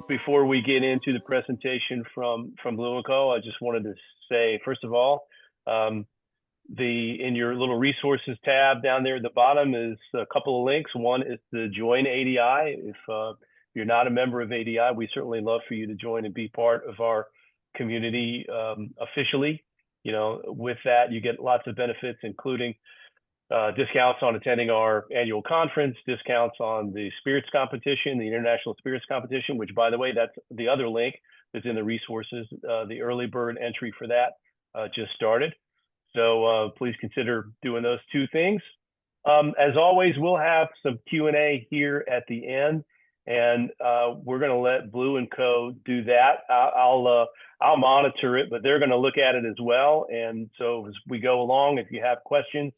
before we get into the presentation from Blue & Co., I just wanted to say, first of all, in your little resources tab down there at the bottom is a couple of links. One is to join ADI. If you're not a member of ADI, we certainly love for you to join and be part of our community officially. You know, with that, you get lots of benefits, including discounts on attending our annual conference, discounts on the spirits competition, the international spirits competition, which, by the way, that's the other link that's in the resources. The early bird entry for that just started. So please consider doing those two things. As always, we'll have some Q&A here at the end, and we're going to let Blue & Co. do that. I'll monitor it, but they're going to look at it as well. And so as we go along, if you have questions,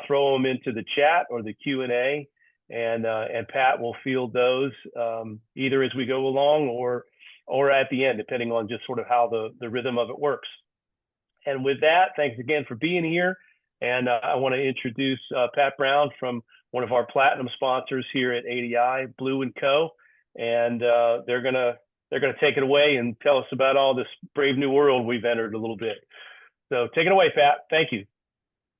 throw them into the chat or the Q&A, and Pat will field those either as we go along or at the end, depending on just sort of how the rhythm of it works. And with that, thanks again for being here. And I want to introduce Pat Brown from one of our platinum sponsors here at ADI, Blue & Co. And they're gonna take it away and tell us about all this brave new world we've entered a little bit. So take it away, Pat. Thank you.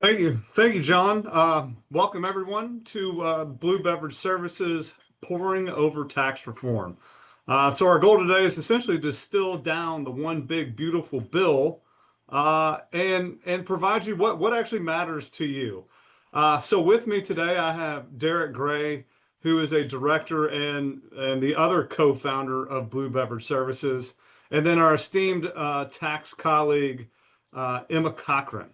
Thank you, John. Welcome everyone to Blue Beverage Services Pouring Over Tax Reform. So our goal today is essentially to distill down the one big beautiful bill and provide you what actually matters to you. So with me today, I have Derek Gray, who is a director and the other co-founder of Blue Beverage Services, and then our esteemed tax colleague, Emma Cochran.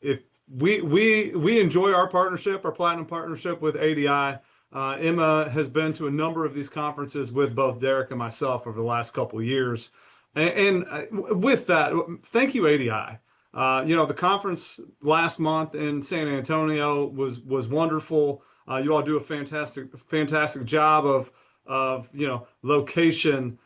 If we enjoy our partnership, our platinum partnership with ADI. Emma has been to a number of these conferences with both Derek and myself over the last couple of years. And with that, thank you, ADI. The conference last month in San Antonio was wonderful. You all do a fantastic job of location,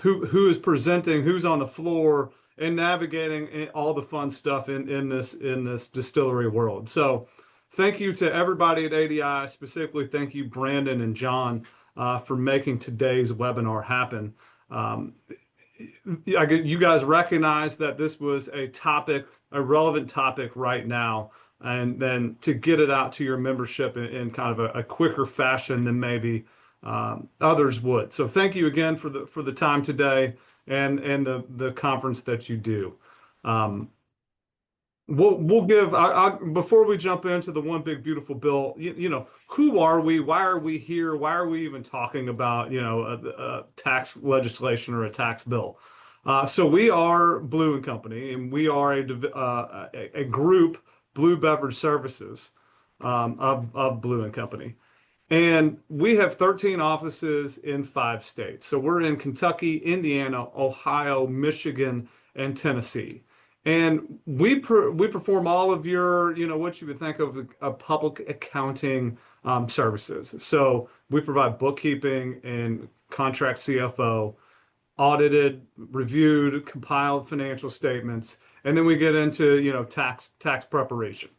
who is presenting, who's on the floor, and navigating all the fun stuff in this distillery world. So thank you to everybody at ADI. Specifically, thank you, Brandon and John, for making today's webinar happen. You guys recognize that this was a relevant topic right now, and then to get it out to your membership in kind of a quicker fashion than maybe others would. So thank you again for the time today and the conference that you do. We'll give before we jump into the one big beautiful bill. Who are we? Why are we here? Why are we even talking about a tax legislation or a tax bill? So we are Blue & Company, and we are a group, Blue Beverage Services, of Blue & Company. And we have 13 offices in 5 states. So we're in Kentucky, Indiana, Ohio, Michigan, and Tennessee. And we perform all of your, what you would think of public accounting services. So we provide bookkeeping and contract CFO, audited, reviewed, compiled financial statements, and then we get into tax preparation.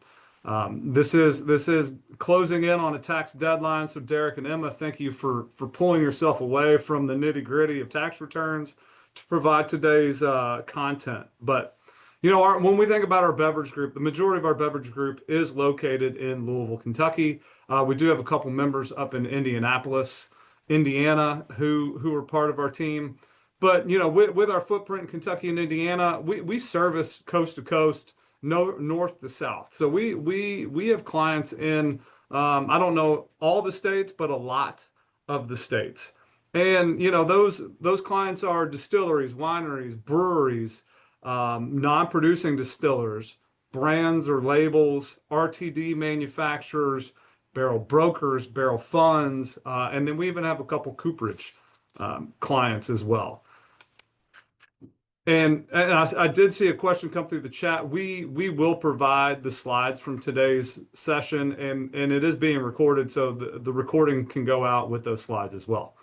This is closing in on a tax deadline. So Derek and Emma, thank you for pulling yourself away from the nitty-gritty of tax returns to provide today's content. But when we think about our beverage group, the majority of our beverage group is located in Louisville, Kentucky. We do have a couple members up in Indianapolis, Indiana, who are part of our team. But with our footprint in Kentucky and Indiana, we service coast to coast, north to south. So we have clients in I don't know all the states, but a lot of the states. And those clients are distilleries, wineries, breweries, non-producing distillers, brands or labels, RTD manufacturers, barrel brokers, barrel funds, and then we even have a couple cooperage clients as well. And I did see a question come through the chat. We will provide the slides from today's session, and it is being recorded, so the recording can go out with those slides as well.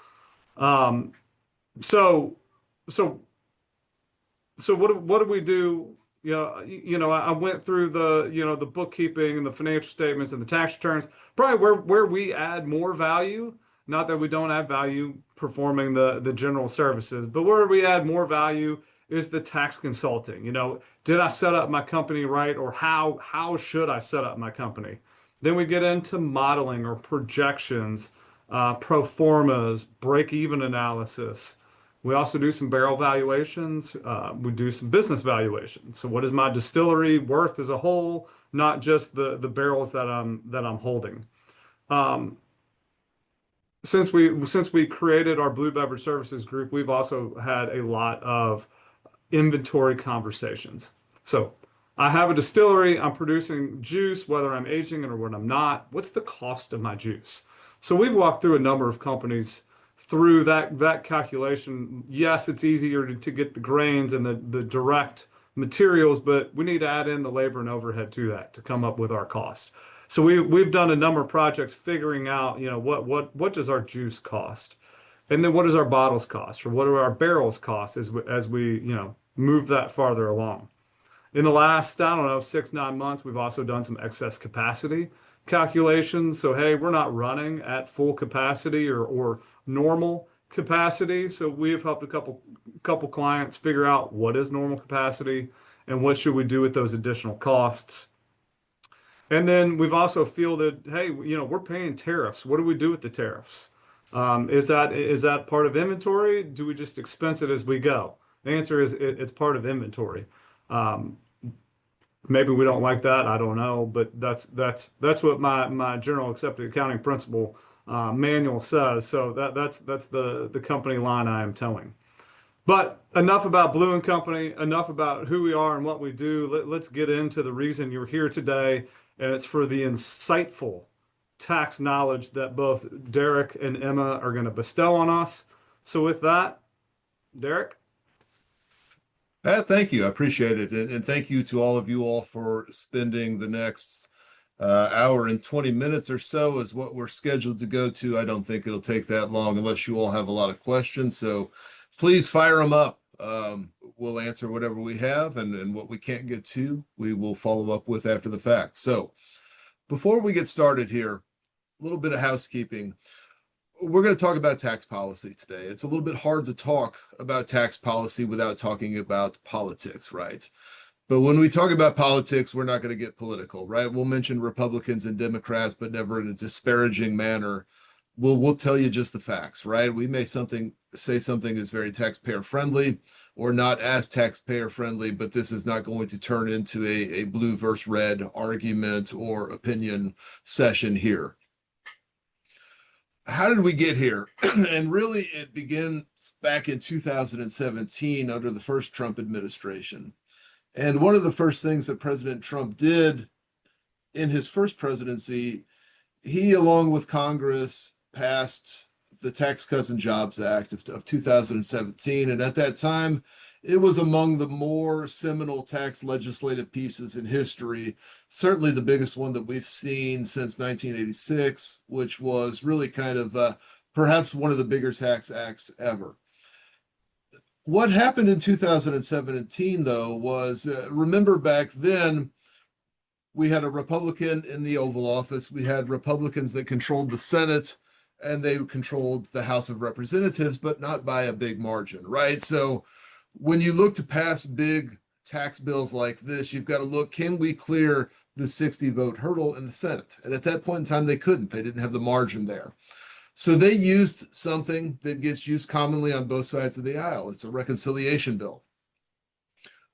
So what do we do? I went through the bookkeeping and the financial statements and the tax returns. Probably where we add more value Not that we don't add value performing the general services, but where we add more value is the tax consulting. Did I set up my company right, or how should I set up my company? Then we get into modeling or projections, pro formas, break even analysis. We also do some barrel valuations. We do some business valuations. So what is my distillery worth as a whole, not just the barrels that I'm holding. Um, since we created our Blue Beverage Services group, we've also had a lot of inventory conversations. So I have a distillery, I'm producing juice, whether I'm aging it or when I'm not. What's the cost of my juice? So we've walked through a number of companies through that calculation. Yes, it's easier to get the grains and the direct materials, but we need to add in the labor and overhead to that to come up with our cost. So we've done a number of projects figuring out, what does our juice cost? And then what does our bottles cost, or what do our barrels cost as we move that farther along? In the last, I don't know, 6, 9 months, we've also done some excess capacity calculations. So, hey, we're not running at full capacity or normal capacity. So we've helped a couple clients figure out what is normal capacity and what should we do with those additional costs. And then we've also fielded, hey, we're paying tariffs. What do we do with the tariffs? Is that part of inventory? Do we just expense it as we go? The answer is it's part of inventory. Um, Maybe we don't like that. I don't know, but that's what my general accepted accounting principle manual says. So that's the company line I am towing. But enough about Blue and Company, enough about who we are and what we do. Let's get into the reason you're here today, and it's for the insightful tax knowledge that both Derek and Emma are going to bestow on us. So with that, Derek. Thank you. I appreciate it. And thank you to all of you all for spending the next hour and 20 minutes or so is what we're scheduled to go to. I don't think it'll take that long unless you all have a lot of questions. So please fire them up. We'll answer whatever we have, and what we can't get to, we will follow up with after the fact. So before we get started here, a little bit of housekeeping. We're going to talk about tax policy today. It's a little bit hard to talk about tax policy without talking about politics, right? But when we talk about politics, we're not going to get political, right? We'll mention Republicans and Democrats, but never in a disparaging manner. We'll tell you just the facts, right? We may say something is very taxpayer friendly or not as taxpayer friendly, but this is not going to turn into a blue versus red argument or opinion session here. How did we get here? And really, it begins back in 2017 under the first Trump administration. And one of the first things that President Trump did in his first presidency, he, along with Congress, passed the Tax Cuts and Jobs Act of 2017. And at that time, it was among the more seminal tax legislative pieces in history, certainly the biggest one that we've seen since 1986, which was really kind of perhaps one of the bigger tax acts ever. What happened in 2017, though, was remember back then, we had a Republican in the Oval Office. We had Republicans that controlled the Senate, and they controlled the House of Representatives, but not by a big margin, right? So when you look to pass big tax bills like this, you've got to look, can we clear the 60 vote hurdle in the Senate? And at that point in time, they couldn't. They didn't have the margin there. So they used something that gets used commonly on both sides of the aisle. It's a reconciliation bill.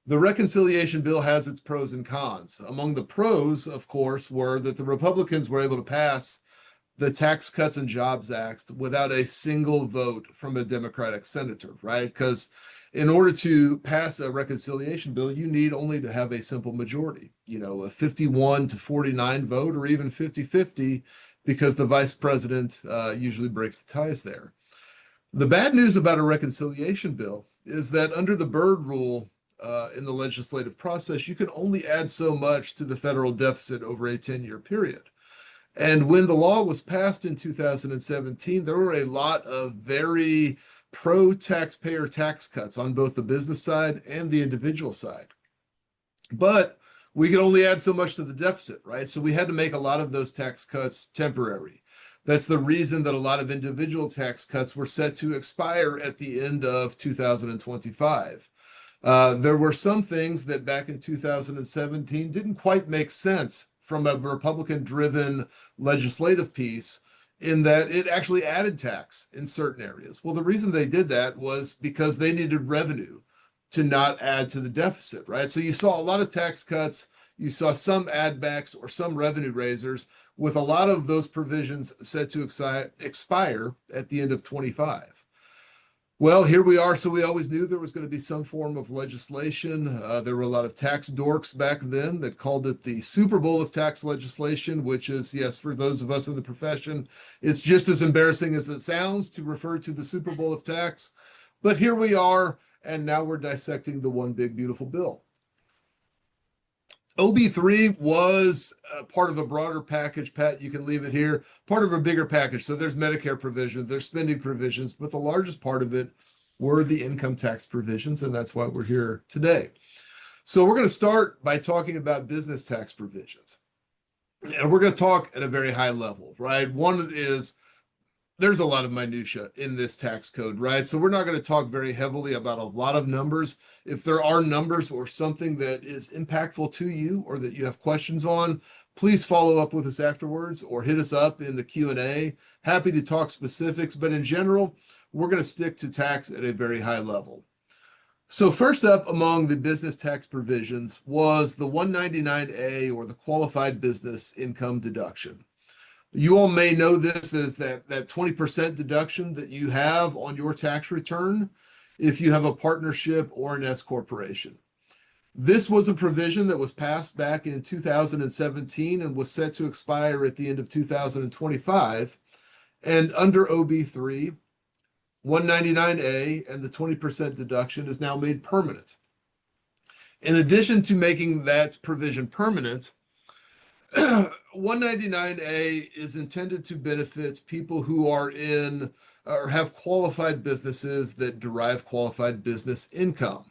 The reconciliation bill has its pros and cons. Among the pros, of course, were that the Republicans were able to pass the Tax Cuts and Jobs Act without a single vote from a Democratic senator, right? Because in order to pass a reconciliation bill, you need only to have a simple majority, a 51 to 49 vote or even 50-50, because the vice president usually breaks the ties there. The bad news about a reconciliation bill is that under the Byrd rule in the legislative process, you can only add so much to the federal deficit over a 10-year period. And when the law was passed in 2017, there were a lot of very pro-taxpayer tax cuts on both the business side and the individual side. But we could only add so much to the deficit, right? So we had to make a lot of those tax cuts temporary. That's the reason that a lot of individual tax cuts were set to expire at the end of 2025. There were some things that back in 2017 didn't quite make sense from a Republican-driven legislative piece, in that it actually added tax in certain areas. Well, the reason they did that was because they needed revenue to not add to the deficit, right? So you saw a lot of tax cuts, you saw some add backs or some revenue raisers, with a lot of those provisions set to expire at the end of 25. Well, here we are. So we always knew there was going to be some form of legislation. There were a lot of tax dorks back then that called it the Super Bowl of tax legislation, which is, yes, for those of us in the profession, it's just as embarrassing as it sounds to refer to the Super Bowl of tax. But here we are, and now we're dissecting the one big beautiful bill. OB3 was part of a broader package. Pat, you can leave it here. Part of a bigger package. So there's Medicare provisions, there's spending provisions, but the largest part of it were the income tax provisions, and that's why we're here today. So we're going to start by talking about business tax provisions. And we're going to talk at a very high level, right? One is there's a lot of minutia in this tax code, right? So we're not going to talk very heavily about a lot of numbers. If there are numbers or something that is impactful to you or that you have questions on, please follow up with us afterwards or hit us up in the Q&A. Happy to talk specifics, but in general, we're going to stick to tax at a very high level. So first up among the business tax provisions was the 199A, or the qualified business income deduction. You all may know this as that 20% deduction that you have on your tax return if you have a partnership or an S corporation. This was a provision that was passed back in 2017 and was set to expire at the end of 2025. And under OB3, 199A and the 20% deduction is now made permanent. In addition to making that provision permanent, 199A is intended to benefit people who are in or have qualified businesses that derive qualified business income.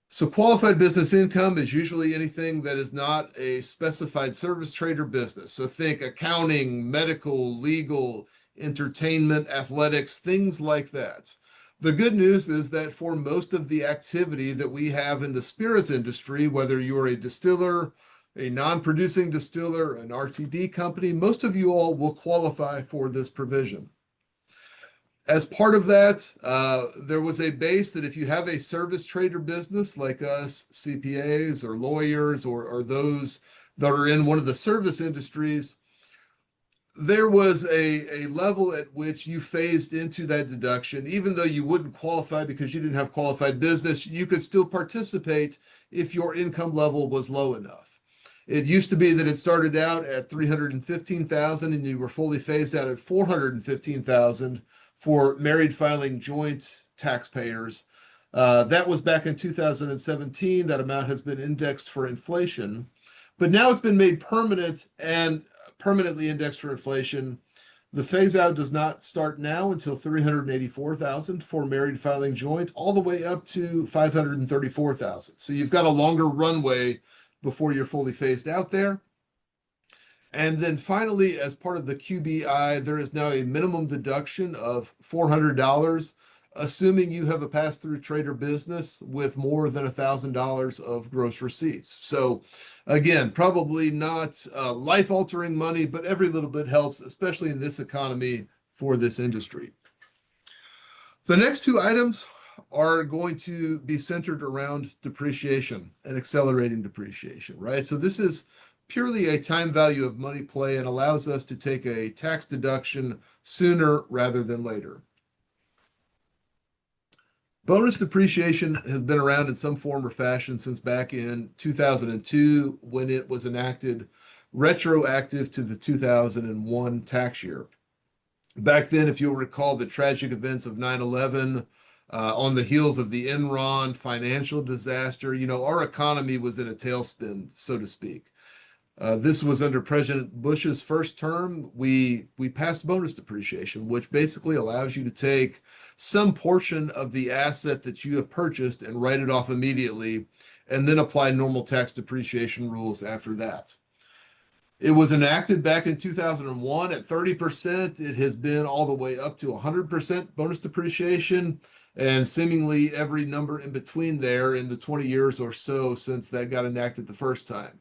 So qualified business income is usually anything that is not a specified service, trade, or business. So think accounting, medical, legal, entertainment, athletics, things like that. The good news is that for most of the activity that we have in the spirits industry, whether you're a distiller, a non-producing distiller, an RTD company, most of you all will qualify for this provision. As part of that, there was a base that if you have a service trade or business like us, CPAs or lawyers or those that are in one of the service industries, there was a level at which you phased into that deduction. Even though you wouldn't qualify because you didn't have qualified business, you could still participate if your income level was low enough. It used to be that it started out at $315,000 and you were fully phased out at $415,000 for married filing joint taxpayers. That was back in 2017. That amount has been indexed for inflation, but now it's been made permanent and permanently indexed for inflation. The phase out does not start now until $384,000 for married filing joint, all the way up to $534,000. So you've got a longer runway before you're fully phased out there. And then finally, as part of the QBI, there is now a minimum deduction of $400, assuming you have a pass-through trade or business with more than $1,000 of gross receipts. So again, probably not life-altering money, but every little bit helps, especially in this economy for this industry. The next two items are going to be centered around depreciation and accelerating depreciation, right? So this is purely a time value of money play and allows us to take a tax deduction sooner rather than later. Bonus depreciation has been around in some form or fashion since back in 2002 when it was enacted retroactive to the 2001 tax year. Back then, if you'll recall the tragic events of 9/11, on the heels of the Enron financial disaster, our economy was in a tailspin, so to speak. This was under President Bush's first term. We passed bonus depreciation, which basically allows you to take some portion of the asset that you have purchased and write it off immediately, and then apply normal tax depreciation rules after that. It was enacted back in 2001 at 30%. It has been all the way up to 100% bonus depreciation, and seemingly every number in between there in the 20 years or so since that got enacted the first time.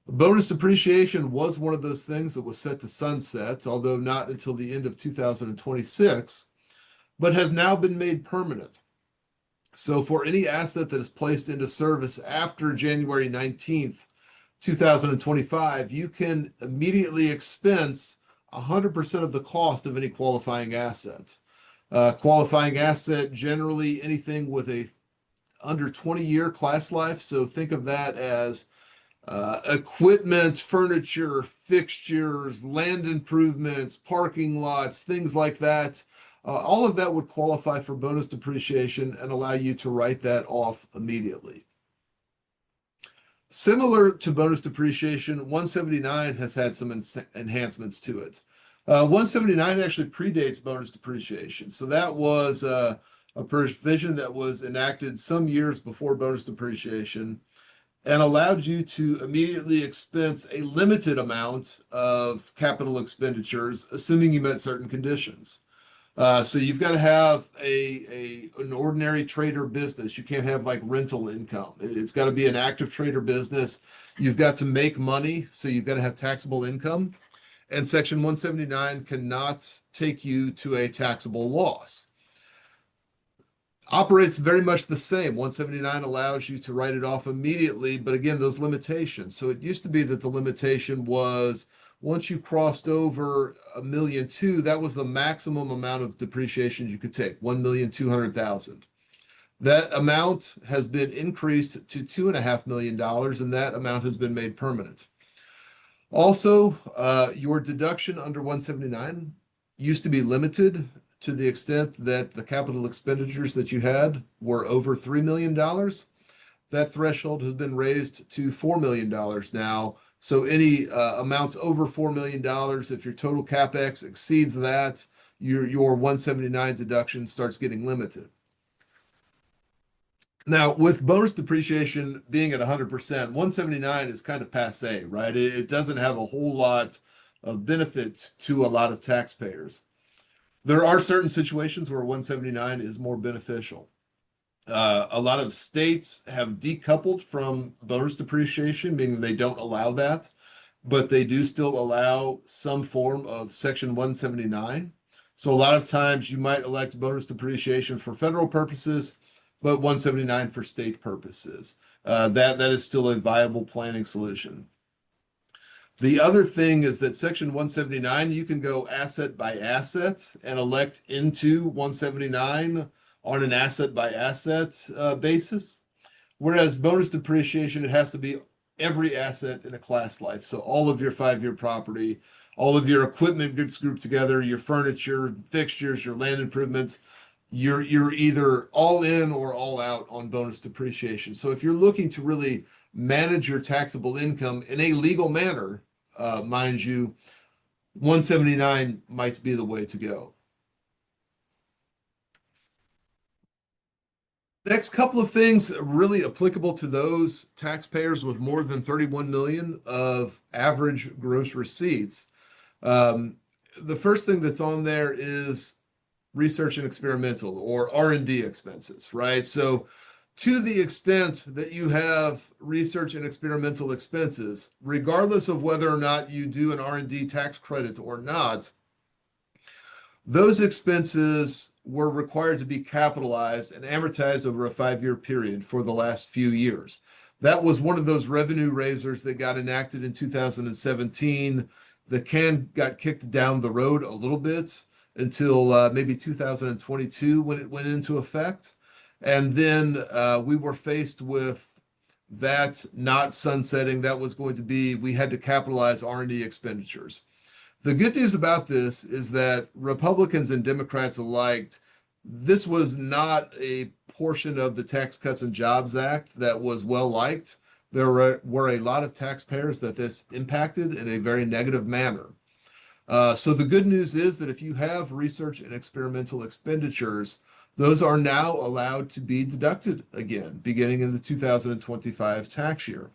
Bonus depreciation was one of those things that was set to sunset, although not until the end of 2026, but has now been made permanent. So for any asset that is placed into service after January 19th, 2025, you can immediately expense 100% of the cost of any qualifying asset. Qualifying asset, generally anything with a under 20-year class life. So think of that as equipment, furniture, fixtures, land improvements, parking lots, things like that. All of that would qualify for bonus depreciation and allow you to write that off immediately. Similar to bonus depreciation, 179 has had some enhancements to it. 179 actually predates bonus depreciation. So that was a provision that was enacted some years before bonus depreciation and allowed you to immediately expense a limited amount of capital expenditures, assuming you met certain conditions. So you've got to have an ordinary trader business. You can't have like rental income. It's got to be an active trader business. You've got to make money, so you've got to have taxable income. And Section 179 cannot take you to a taxable loss. Operates very much the same. 179 allows you to write it off immediately, but again, those limitations. So it used to be that the limitation was once you crossed over $1.2 million, that was the maximum amount of depreciation you could take, $1,200,000. That amount has been increased to $2.5 million, and that amount has been made permanent. Also, your deduction under 179 used to be limited to the extent that the capital expenditures that you had were over $3 million. That threshold has been raised to $4 million now. So any amounts over $4 million, if your total CapEx exceeds that, your 179 deduction starts getting limited. Now, with bonus depreciation being at 100%, 179 is kind of passé, right? It doesn't have a whole lot of benefit to a lot of taxpayers. There are certain situations where 179 is more beneficial. A lot of states have decoupled from bonus depreciation, meaning they don't allow that, but they do still allow some form of Section 179. So a lot of times you might elect bonus depreciation for federal purposes, but 179 for state purposes. That is still a viable planning solution. The other thing is that Section 179, you can go asset by asset and elect into 179 on an asset by asset basis. Whereas bonus depreciation, it has to be every asset in a class life. So all of your 5-year property, all of your equipment gets grouped together, your furniture, fixtures, your land improvements, you're either all in or all out on bonus depreciation. So if you're looking to really manage your taxable income in a legal manner, mind you, 179 might be the way to go. Next couple of things really applicable to those taxpayers with more than 31 million of average gross receipts. The first thing that's on there is research and experimental or R&D expenses, right? So to the extent that you have research and experimental expenses, regardless of whether or not you do an R&D tax credit or not, those expenses were required to be capitalized and amortized over a 5-year period for the last few years. That was one of those revenue raisers that got enacted in 2017. The can got kicked down the road a little bit until maybe 2022 when it went into effect. And then we were faced with that not sunsetting. That was going to be, we had to capitalize R&D expenditures. The good news about this is that Republicans and Democrats alike, this was not a portion of the Tax Cuts and Jobs Act that was well liked. There were a lot of taxpayers that this impacted in a very negative manner. So the good news is that if you have research and experimental expenditures, those are now allowed to be deducted again, beginning in the 2025 tax year.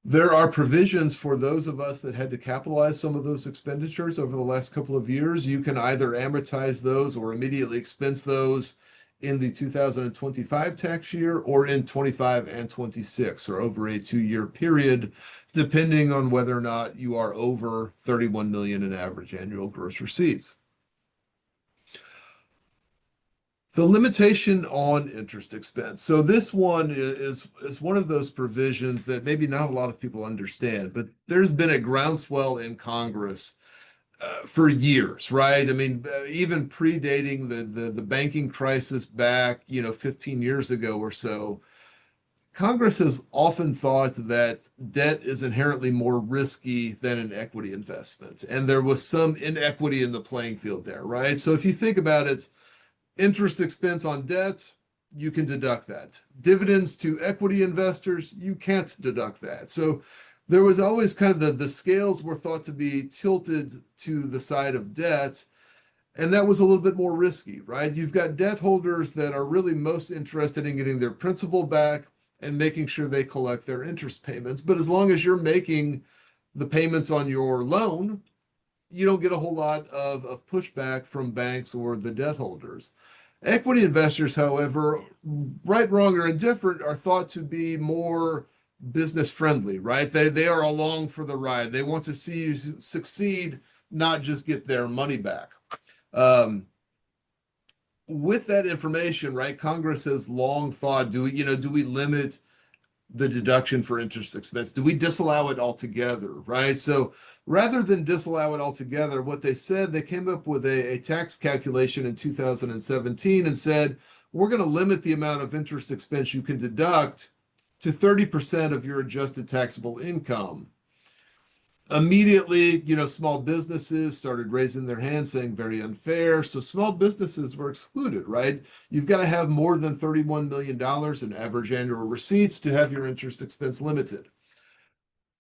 There are provisions for those of us that had to capitalize some of those expenditures over the last couple of years. You can either amortize those or immediately expense those in the 2025 tax year or in 25 and 26, or over a 2-year period, depending on whether or not you are over 31 million in average annual gross receipts. The limitation on interest expense. So this one is one of those provisions that maybe not a lot of people understand, but there's been a groundswell in Congress for years, right? I mean, even predating the banking crisis back, 15 years ago or so. Congress has often thought that debt is inherently more risky than an equity investment, and there was some inequity in the playing field there, right? So if you think about it, interest expense on debt, you can deduct that. Dividends to equity investors, you can't deduct that. So there was always kind of the scales were thought to be tilted to the side of debt, and that was a little bit more risky, right? You've got debt holders that are really most interested in getting their principal back and making sure they collect their interest payments. But as long as you're making the payments on your loan, you don't get a whole lot of pushback from banks or the debt holders. Equity investors, however, right, wrong, or indifferent, are thought to be more business friendly, right? They are along for the ride. They want to see you succeed, not just get their money back. With that information, right, Congress has long thought, do we limit the deduction for interest expense? Do we disallow it altogether, right? So rather than disallow it altogether, what they said, they came up with a tax calculation in 2017 and said, we're going to limit the amount of interest expense you can deduct to 30% of your adjusted taxable income. Immediately, small businesses started raising their hands saying very unfair. So small businesses were excluded, right? You've got to have more than $31 million in average annual receipts to have your interest expense limited.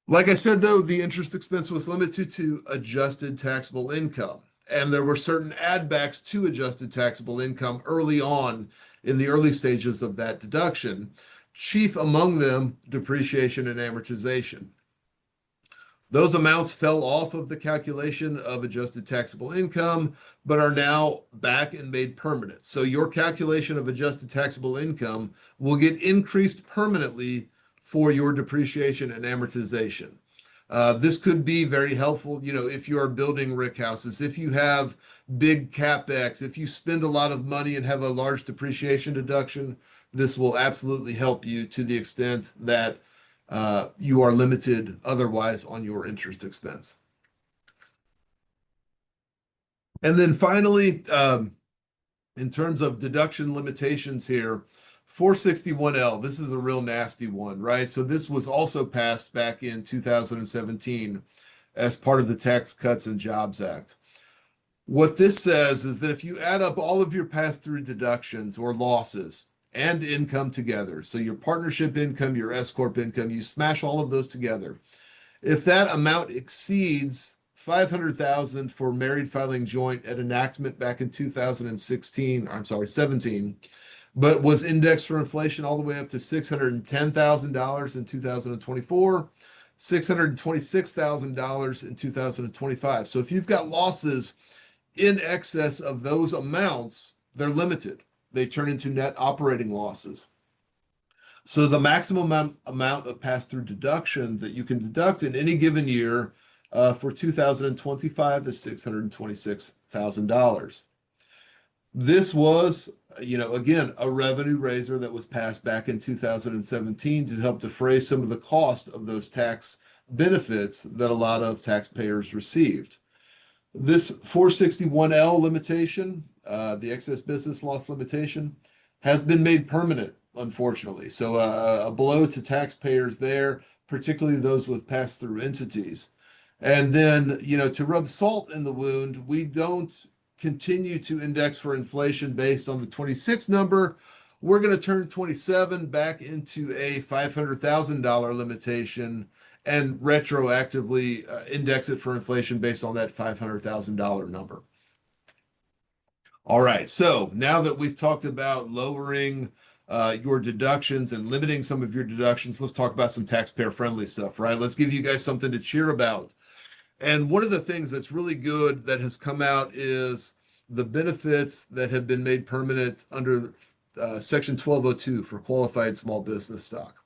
Like I said, though, the interest expense was limited to adjusted taxable income. And there were certain add backs to adjusted taxable income early on in the early stages of that deduction. Chief among them, depreciation and amortization. Those amounts fell off of the calculation of adjusted taxable income, but are now back and made permanent. So your calculation of adjusted taxable income will get increased permanently for your depreciation and amortization. This could be very helpful, if you are building rick houses, if you have big CapEx, if you spend a lot of money and have a large depreciation deduction, this will absolutely help you to the extent that you are limited otherwise on your interest expense. And then finally, in terms of deduction limitations here, 461L, this is a real nasty one, right? So this was also passed back in 2017 as part of the Tax Cuts and Jobs Act. What this says is that if you add up all of your pass-through deductions or losses and income together, so your partnership income, your S-corp income, you smash all of those together. If that amount exceeds $500,000 for married filing joint at enactment back in 17, but was indexed for inflation all the way up to $610,000 in 2024, $626,000 in 2025. So if you've got losses in excess of those amounts, they're limited. They turn into net operating losses. So the maximum amount of pass-through deduction that you can deduct in any given year for 2025 is $626,000. This was, again, a revenue raiser that was passed back in 2017 to help defray some of the cost of those tax benefits that a lot of taxpayers received. This 461L limitation, the excess business loss limitation, has been made permanent, unfortunately. So a blow to taxpayers there, particularly those with pass-through entities. And then, to rub salt in the wound, we don't continue to index for inflation based on the 26 number. We're going to turn 27 back into a $500,000 limitation and retroactively index it for inflation based on that $500,000 number. All right, so now that we've talked about lowering your deductions and limiting some of your deductions. Let's talk about some taxpayer-friendly stuff, right? Let's give you guys something to cheer about. And one of the things that's really good that has come out is the benefits that have been made permanent under Section 1202 for qualified small business stock.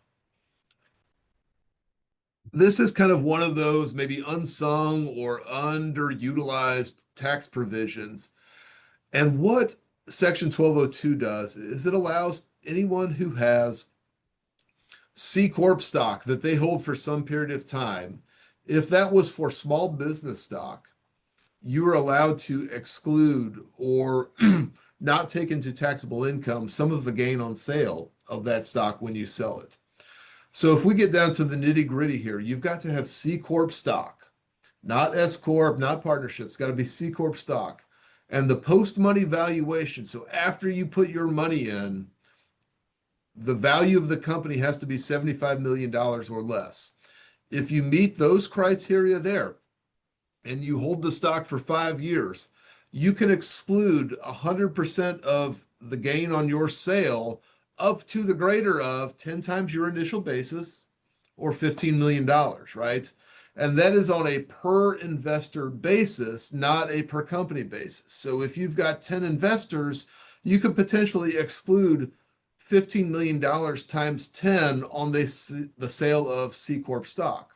This is kind of one of those maybe unsung or underutilized tax provisions. And what Section 1202 does is it allows anyone who has C Corp stock that they hold for some period of time, if that was for small business stock, you are allowed to exclude or not take into taxable income some of the gain on sale of that stock when you sell it. So if we get down to the nitty gritty here, you've got to have C Corp stock, not S Corp, not partnerships, got to be C Corp stock. And the post-money valuation, so after you put your money in, the value of the company has to be $75 million or less. If you meet those criteria there and you hold the stock for 5 years, you can exclude 100% of the gain on your sale up to the greater of 10 times your initial basis or $15 million, right? And that is on a per investor basis, not a per company basis. So if you've got 10 investors, you could potentially exclude $15 million times 10 on the sale of C Corp stock.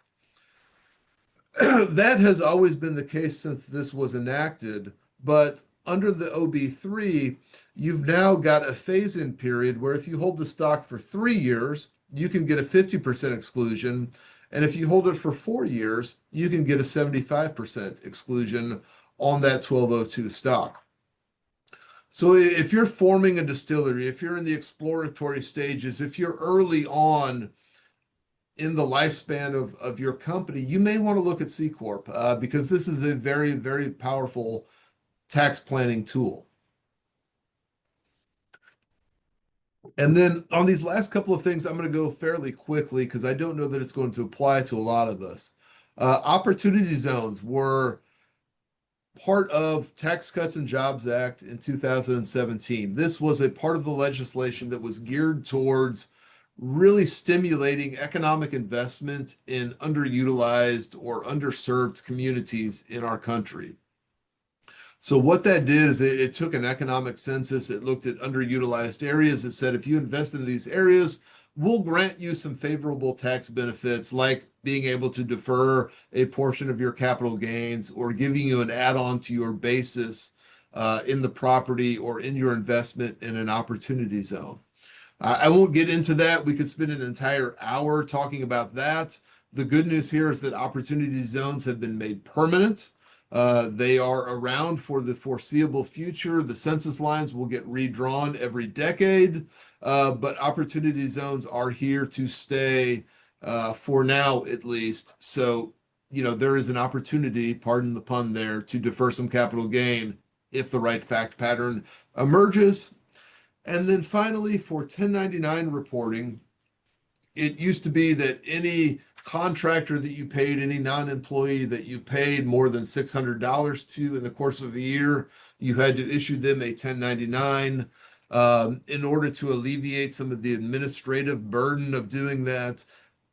That has always been the case since this was enacted, but under the OB3, you've now got a phase-in period where if you hold the stock for 3 years, you can get a 50% exclusion. And if you hold it for 4 years, you can get a 75% exclusion on that 1202 stock. So if you're forming a distillery, if you're in the exploratory stages, if you're early on in the lifespan of your company, you may want to look at C Corp because this is a very, very powerful tax planning tool. And then on these last couple of things, I'm going to go fairly quickly because I don't know that it's going to apply to a lot of us. Opportunity zones were part of Tax Cuts and Jobs Act in 2017. This was a part of the legislation that was geared towards really stimulating economic investment in underutilized or underserved communities in our country. So what that did is it took an economic census. It looked at underutilized areas. It said, if you invest in these areas, we'll grant you some favorable tax benefits, like being able to defer a portion of your capital gains or giving you an add-on to your basis in the property or in your investment in an opportunity zone. I won't get into that. We could spend an entire hour talking about that. The good news here is that opportunity zones have been made permanent. They are around for the foreseeable future. The census lines will get redrawn every decade, but opportunity zones are here to stay for now, at least. So, there is an opportunity, pardon the pun there, to defer some capital gain if the right fact pattern emerges. And then finally, for 1099 reporting, it used to be that any contractor that you paid, any non-employee that you paid more than $600 to in the course of a year, you had to issue them a 1099 in order to alleviate some of the administrative burden of doing that.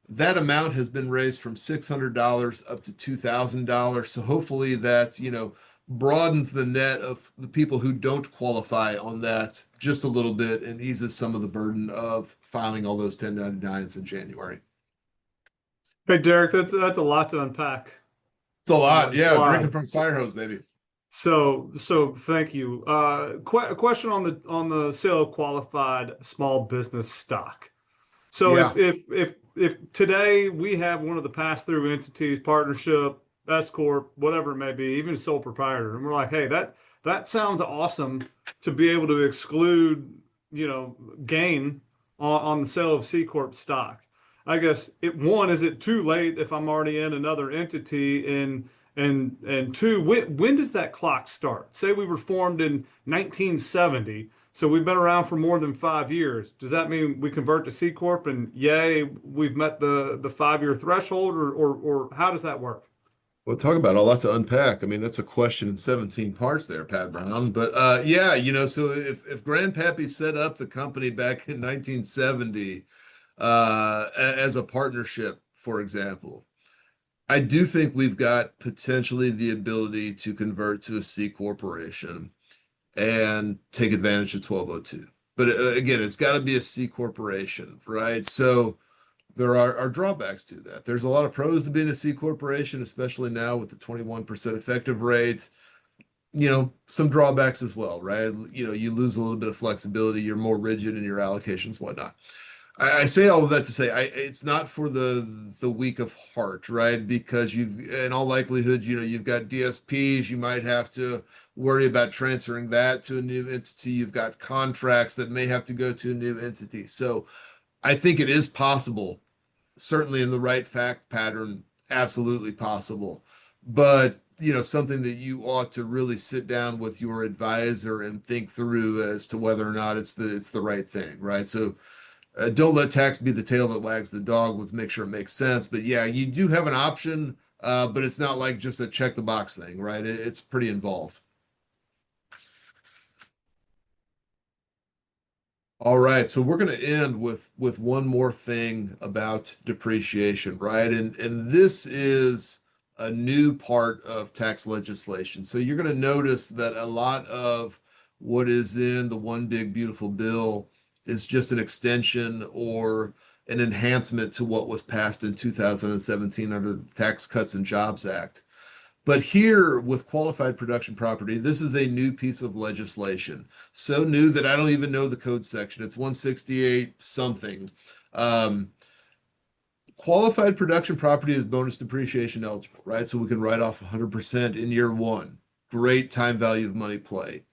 That amount has been raised from $600 up to $2,000. So hopefully that, broadens the net of the people who don't qualify on that just a little bit and eases some of the burden of filing all those 1099s in January. Hey, Derek, that's a lot to unpack. It's a lot. Yeah, Slide. drinking from fire hose, baby. So thank you. A question on the sale of qualified small business stock. So Yeah. if today we have one of the pass-through entities, partnership, S Corp, whatever it may be, even a sole proprietor, and we're like, hey, that sounds awesome to be able to exclude, gain on the sale of C Corp stock. I guess is it too late if I'm already in another entity? And two, when does that clock start? Say we were formed in 1970, so we've been around for more than 5 years. Does that mean we convert to C Corp and yay, we've met the 5-year threshold, or how does that work? Well, talk about a lot to unpack. I mean, that's a question in 17 parts there, Pat Brown. But yeah, so if Grandpappy set up the company back in 1970 as a partnership, for example, I do think we've got potentially the ability to convert to a C corporation and take advantage of 1202. But again, it's got to be a C corporation, right? So there are drawbacks to that. There's a lot of pros to being a C corporation, especially now with the 21% effective rate. Some drawbacks as well, right? You lose a little bit of flexibility. You're more rigid in your allocations, whatnot. I say all of that to say it's not for the weak of heart, right? Because in all likelihood, you've got DSPs. You might have to worry about transferring that to a new entity. You've got contracts that may have to go to a new entity. So I think it is possible, certainly in the right fact pattern, absolutely possible. But something that you ought to really sit down with your advisor and think through as to whether or not it's the right thing, right? So don't let tax be the tail that wags the dog. Let's make sure it makes sense. But yeah, you do have an option, but it's not like just a check the box thing, right? It's pretty involved. All right, so we're going to end with one more thing about depreciation, right? And this is a new part of tax legislation. So you're going to notice that a lot of what is in the one big beautiful bill is just an extension or an enhancement to what was passed in 2017 under the Tax Cuts and Jobs Act. But here with qualified production property, this is a new piece of legislation. So new that I don't even know the code section. It's 168 something. Qualified production property is bonus depreciation eligible, right? So we can write off 100% in year one. Great time value of money play.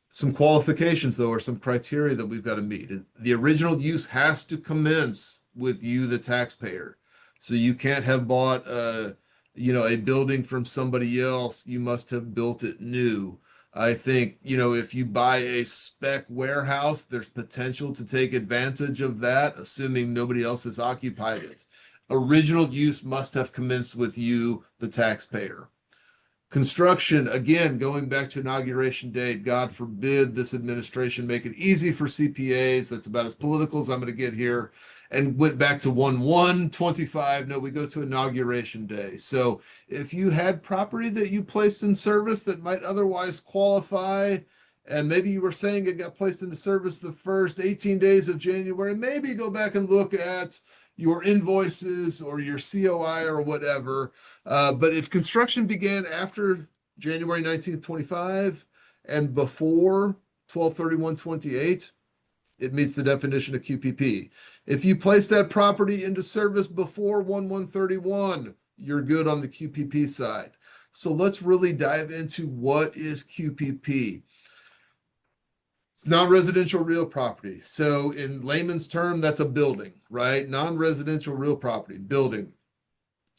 Some qualifications, though, or some criteria that we've got to meet. The original use has to commence with you, the taxpayer. So you can't have bought a building from somebody else. You must have built it new. I think, if you buy a spec warehouse, there's potential to take advantage of that, assuming nobody else has occupied it. Original use must have commenced with you, the taxpayer. Construction, again, going back to inauguration date, God forbid this administration make it easy for CPAs. That's about as political as I'm going to get here. And went back to 1/1/25. No, we go to inauguration day. So if you had property that you placed in service that might otherwise qualify, and maybe you were saying it got placed into service the first 18 days of January, maybe go back and look at your invoices or your COI or whatever. But if construction began after January 19th, 25 and before 12/31/28, it meets the definition of QPP. If you place that property into service before 1/1/31, you're good on the QPP side. So let's really dive into what is QPP. It's non-residential real property. So in layman's term, that's a building, right? Non-residential real property, building.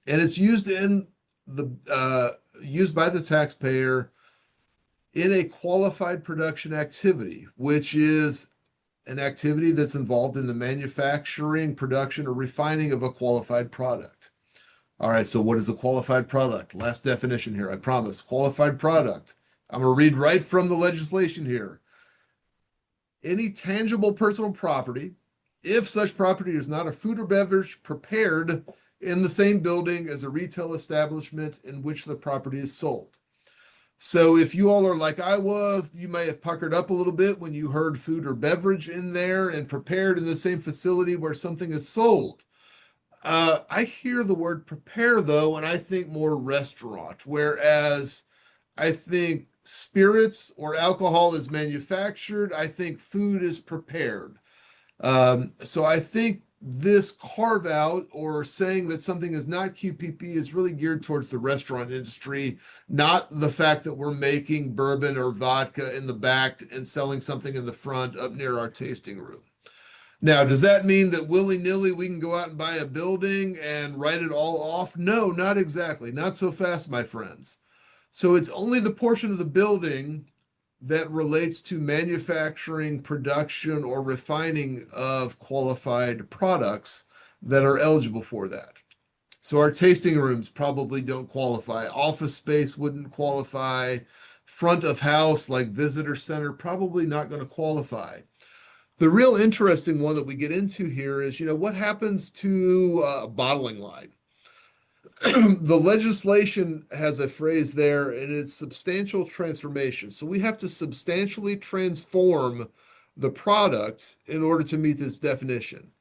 And it's used used by the taxpayer in a qualified production activity, which is an activity that's involved in the manufacturing, production, or refining of a qualified product. All right, so what is a qualified product? Last definition here, I promise. Qualified product. I'm going to read right from the legislation here. Any tangible personal property, if such property is not a food or beverage prepared in the same building as a retail establishment in which the property is sold. So if you all are like I was, you may have puckered up a little bit when you heard food or beverage in there and prepared in the same facility where something is sold. I hear the word prepare though, and I think more restaurant, whereas I think spirits or alcohol is manufactured. I think food is prepared. So I think this carve out or saying that something is not QPP is really geared towards the restaurant industry, not the fact that we're making bourbon or vodka in the back and selling something in the front up near our tasting room. Now, does that mean that willy-nilly we can go out and buy a building and write it all off? No, not exactly. Not so fast, my friends. So it's only the portion of the building that relates to manufacturing, production, or refining of qualified products that are eligible for that. So our tasting rooms probably don't qualify. Office space wouldn't qualify. Front of house, like visitor center, probably not going to qualify. The real interesting one that we get into here is, what happens to a bottling line? The legislation has a phrase there, and it's substantial transformation. So we have to substantially transform the product in order to meet this definition.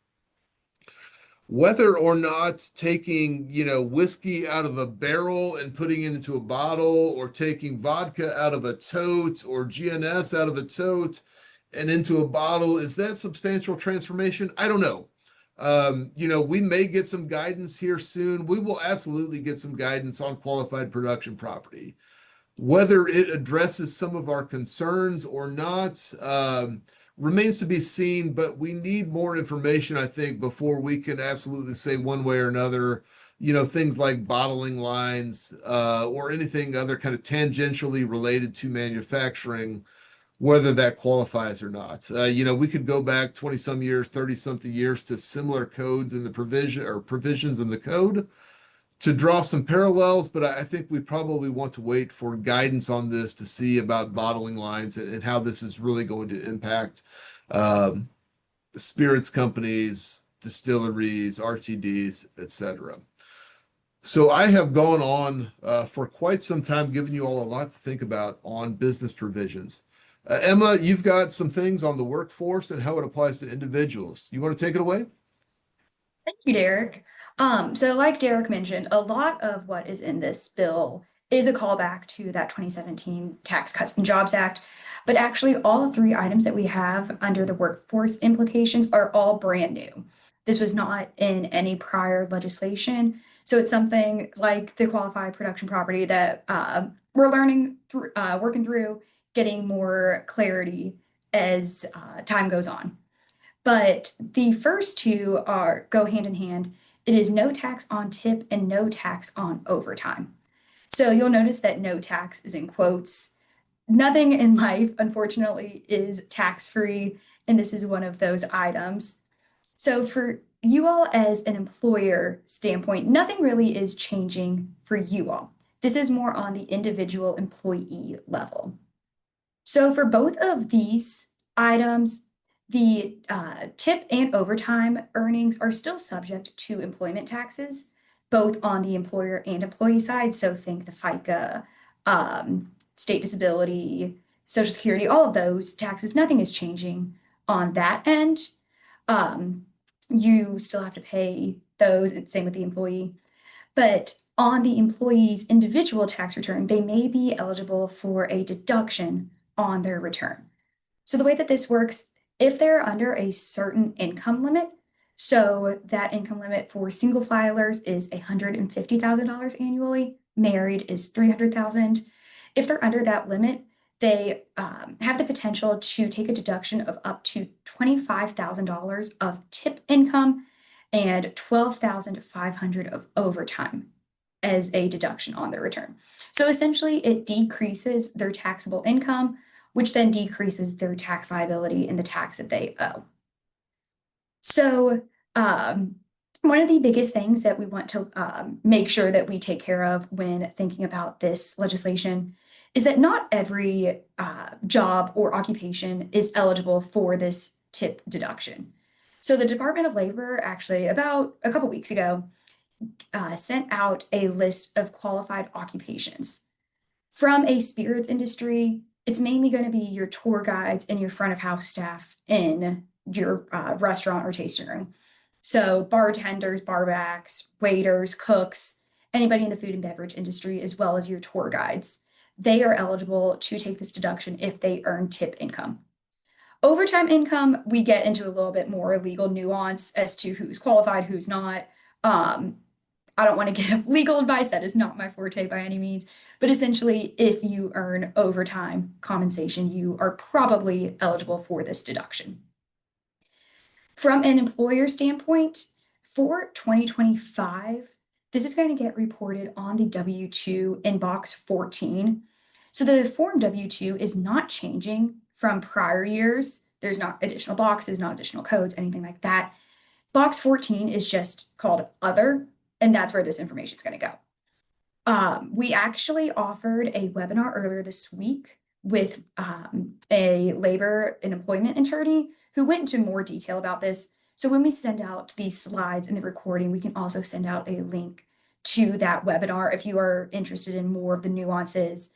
Whether or not taking, whiskey out of a barrel and putting it into a bottle, or taking vodka out of a tote, or GNS out of a tote and into a bottle, is that substantial transformation? I don't know. We may get some guidance here soon. We will absolutely get some guidance on qualified production property. Whether it addresses some of our concerns or not, remains to be seen, but we need more information, I think, before we can absolutely say one way or another, things like bottling lines, or anything other kind of tangentially related to manufacturing, whether that qualifies or not. We could go back 20 some years, 30 something years to similar codes in the provisions in the code to draw some parallels, but I think we probably want to wait for guidance on this to see about bottling lines and how this is really going to impact spirits companies, distilleries, RTDs, etc. So I have gone on for quite some time, giving you all a lot to think about on business provisions. Emma, you've got some things on the workforce and how it applies to individuals. You want to take it away? Thank you, Derek. So like Derek mentioned, a lot of what is in this bill is a callback to that 2017 Tax Cuts and Jobs Act. But actually, all three items that we have under the workforce implications are all brand new. This was not in any prior legislation. So it's something like the qualified production property that we're learning through, working through, getting more clarity as time goes on. But the first two go hand in hand. It is no tax on tip and no tax on overtime. So you'll notice that no tax is in quotes. Nothing in life, unfortunately, is tax-free, and this is one of those items. So for you all as an employer standpoint, nothing really is changing for you all. This is more on the individual employee level. So for both of these items, the tip and overtime earnings are still subject to employment taxes, both on the employer and employee side. So think the FICA, state disability, Social Security, all of those taxes, nothing is changing on that end. You still have to pay those, and same with the employee. But on the employee's individual tax return, they may be eligible for a deduction on their return. So the way that this works, if they're under a certain income limit, so that income limit for single filers is $150,000 annually, married is $300,000. If they're under that limit, they have the potential to take a deduction of up to $25,000 of tip income and $12,500 of overtime as a deduction on their return. So essentially, it decreases their taxable income, which then decreases their tax liability and the tax that they owe. So one of the biggest things that we want to make sure that we take care of when thinking about this legislation is that not every job or occupation is eligible for this tip deduction. So the Department of Labor actually about a couple weeks ago sent out a list of qualified occupations. From a spirits industry, it's mainly going to be your tour guides and your front of house staff in your restaurant or tasting room. So bartenders, barbacks, waiters, cooks, anybody in the food and beverage industry, as well as your tour guides. They are eligible to take this deduction if they earn tip income. Overtime income, we get into a little bit more legal nuance as to who's qualified, who's not. I don't want to give legal advice. That is not my forte by any means. But essentially, if you earn overtime compensation, you are probably eligible for this deduction. From an employer standpoint, for 2025, this is going to get reported on the W-2 in box 14. So the form W-2 is not changing from prior years. There's not additional boxes, not additional codes, anything like that. Box 14 is just called Other. And that's where this information is going to go. We actually offered a webinar earlier this week with a labor and employment attorney who went into more detail about this. So when we send out these slides in the recording, we can also send out a link to that webinar if you are interested in more of the nuances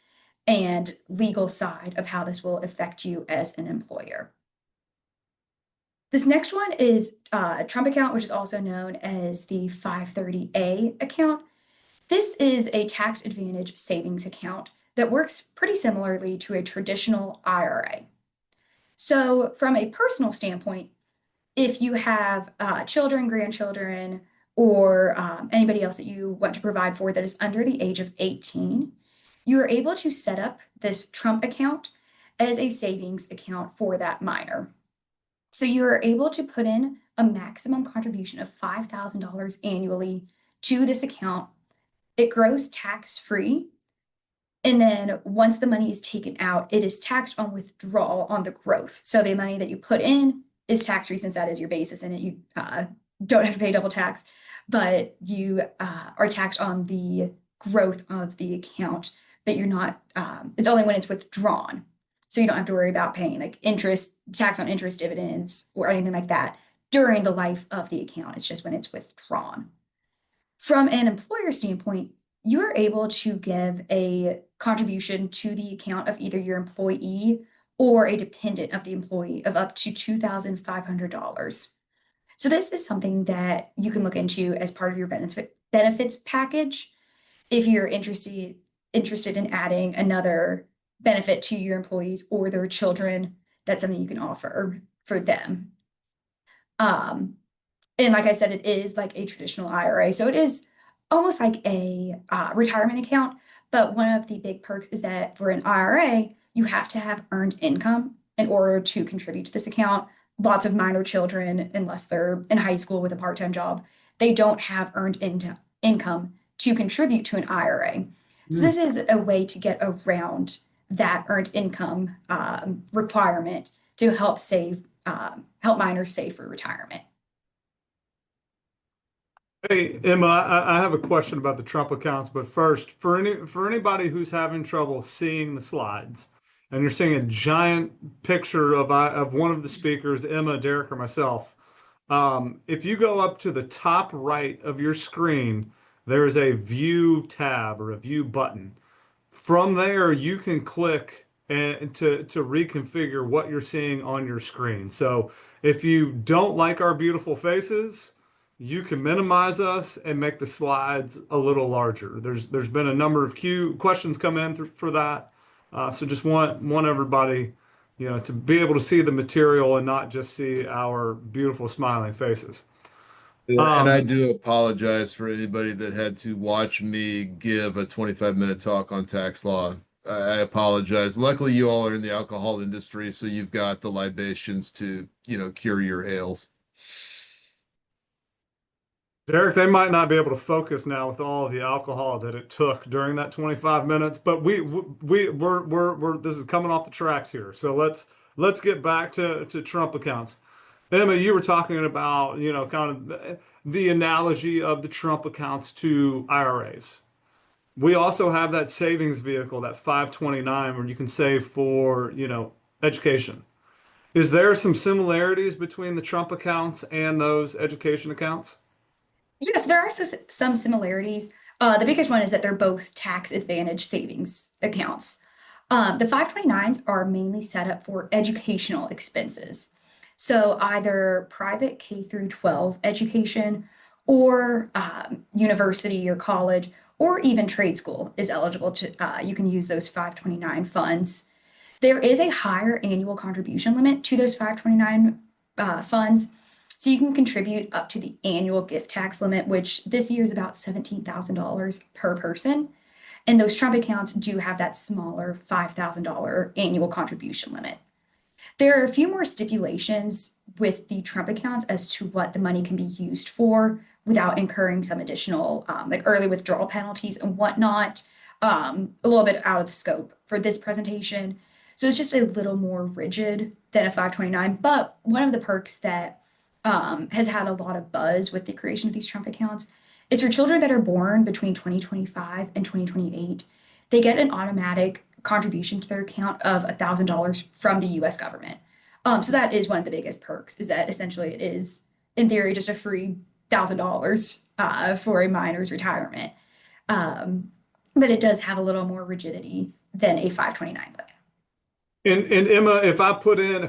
and legal side of how this will affect you as an employer. This next one is a Trump account, which is also known as the 530A account. This is a tax advantage savings account that works pretty similarly to a traditional IRA. So from a personal standpoint, if you have children, grandchildren, or anybody else that you want to provide for that is under the age of 18, you are able to set up this Trump account as a savings account for that minor. So you are able to put in a maximum contribution of $5,000 annually to this account. It grows tax-free. And then once the money is taken out, it is taxed on withdrawal on the growth. So the money that you put in is tax-free since that is your basis in it. You don't have to pay double tax, but you are taxed on the growth of the account, but you're not, it's only when it's withdrawn. So you don't have to worry about paying like interest, tax on interest, dividends, or anything like that during the life of the account. It's just when it's withdrawn. From an employer standpoint, you are able to give a contribution to the account of either your employee or a dependent of the employee of up to $2,500. So this is something that you can look into as part of your benefits package. If you're interested in adding another benefit to your employees or their children, that's something you can offer for them. And like I said, it is like a traditional IRA. So it is almost like a retirement account. But one of the big perks is that for an IRA, you have to have earned income in order to contribute to this account. Lots of minor children, unless they're in high school with a part-time job, they don't have earned income to contribute to an IRA. So this is a way to get around that earned income requirement to help minors save for retirement. Hey, Emma, I have a question about the Trump accounts, but first, for anybody who's having trouble seeing the slides, and you're seeing a giant picture of one of the speakers, Emma, Derek, or myself, if you go up to the top right of your screen, there is a View tab or a View button. From there, you can click and to reconfigure what you're seeing on your screen. So if you don't like our beautiful faces, you can minimize us and make the slides a little larger. There's been a number of questions come in for that. So just want everybody, to be able to see the material and not just see our beautiful smiling faces. And I do apologize for anybody that had to watch me give a 25-minute talk on tax law. I apologize. Luckily, you all are in the alcohol industry, so you've got the libations to, cure your ails. Derek, they might not be able to focus now with all of the alcohol that it took during that 25 minutes, but we're this is coming off the tracks here. So let's get back to Trump accounts. Emma, you were talking about, kind of the analogy of the Trump accounts to IRAs. We also have that savings vehicle, that 529, where you can save for, education. Is there some similarities between the Trump accounts and those education accounts? Yes, there are some similarities. The biggest one is that they're both tax advantage savings accounts. The 529s are mainly set up for educational expenses. So either private K through 12 education or university or college or even trade school is eligible to, you can use those 529 funds. There is a higher annual contribution limit to those 529 funds. So you can contribute up to the annual gift tax limit, which this year is about $17,000 per person. And those Trump accounts do have that smaller $5,000 annual contribution limit. There are a few more stipulations with the Trump accounts as to what the money can be used for without incurring some additional like early withdrawal penalties and whatnot, a little bit out of the scope for this presentation. So it's just a little more rigid than a 529. But one of the perks that has had a lot of buzz with the creation of these Trump accounts is for children that are born between 2025 and 2028, they get an automatic contribution to their account of $1,000 from the US government. So that is one of the biggest perks, is that essentially it is, in theory, just a free $1,000 for a minor's retirement. But it does have a little more rigidity than a 529 plan. And Emma, if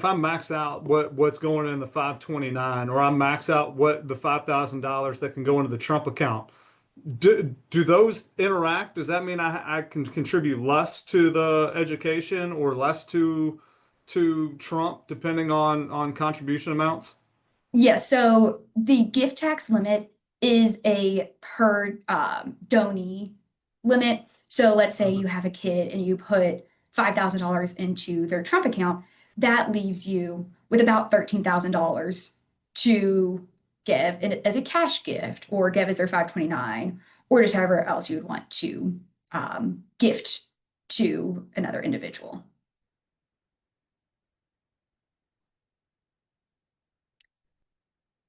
I max out what's going in the 529, or I max out what the $5,000 that can go into the Trump account, do those interact? Does that mean I can contribute less to the education or less to Trump, depending on contribution amounts? Yes, so the gift tax limit is a per donee limit. So let's say you have a kid and you put $5,000 into their Trump account, that leaves you with about $13,000 to give as a cash gift or give as their 529 or just however else you would want to gift to another individual.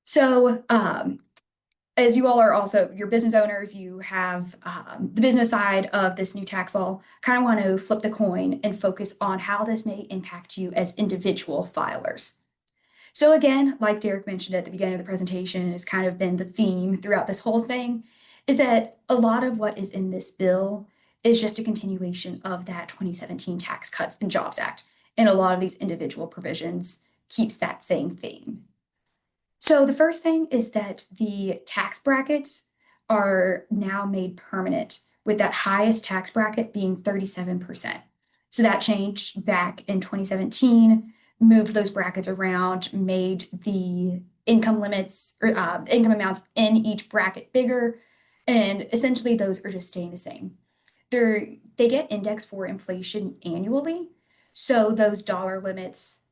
So, as you all are also your business owners, you have the business side of this new tax law. Kind of want to flip the coin and focus on how this may impact you as individual filers. So again, like Derek mentioned at the beginning of the presentation, has kind of been the theme throughout this whole thing, is that a lot of what is in this bill is just a continuation of that 2017 Tax Cuts and Jobs Act. And a lot of these individual provisions keeps that same theme. So the first thing is that the tax brackets are now made permanent, with that highest tax bracket being 37%. So that changed back in 2017, moved those brackets around, made the income limits or income amounts in each bracket bigger, and essentially those are just staying the same. They get indexed for inflation annually, so those dollar limits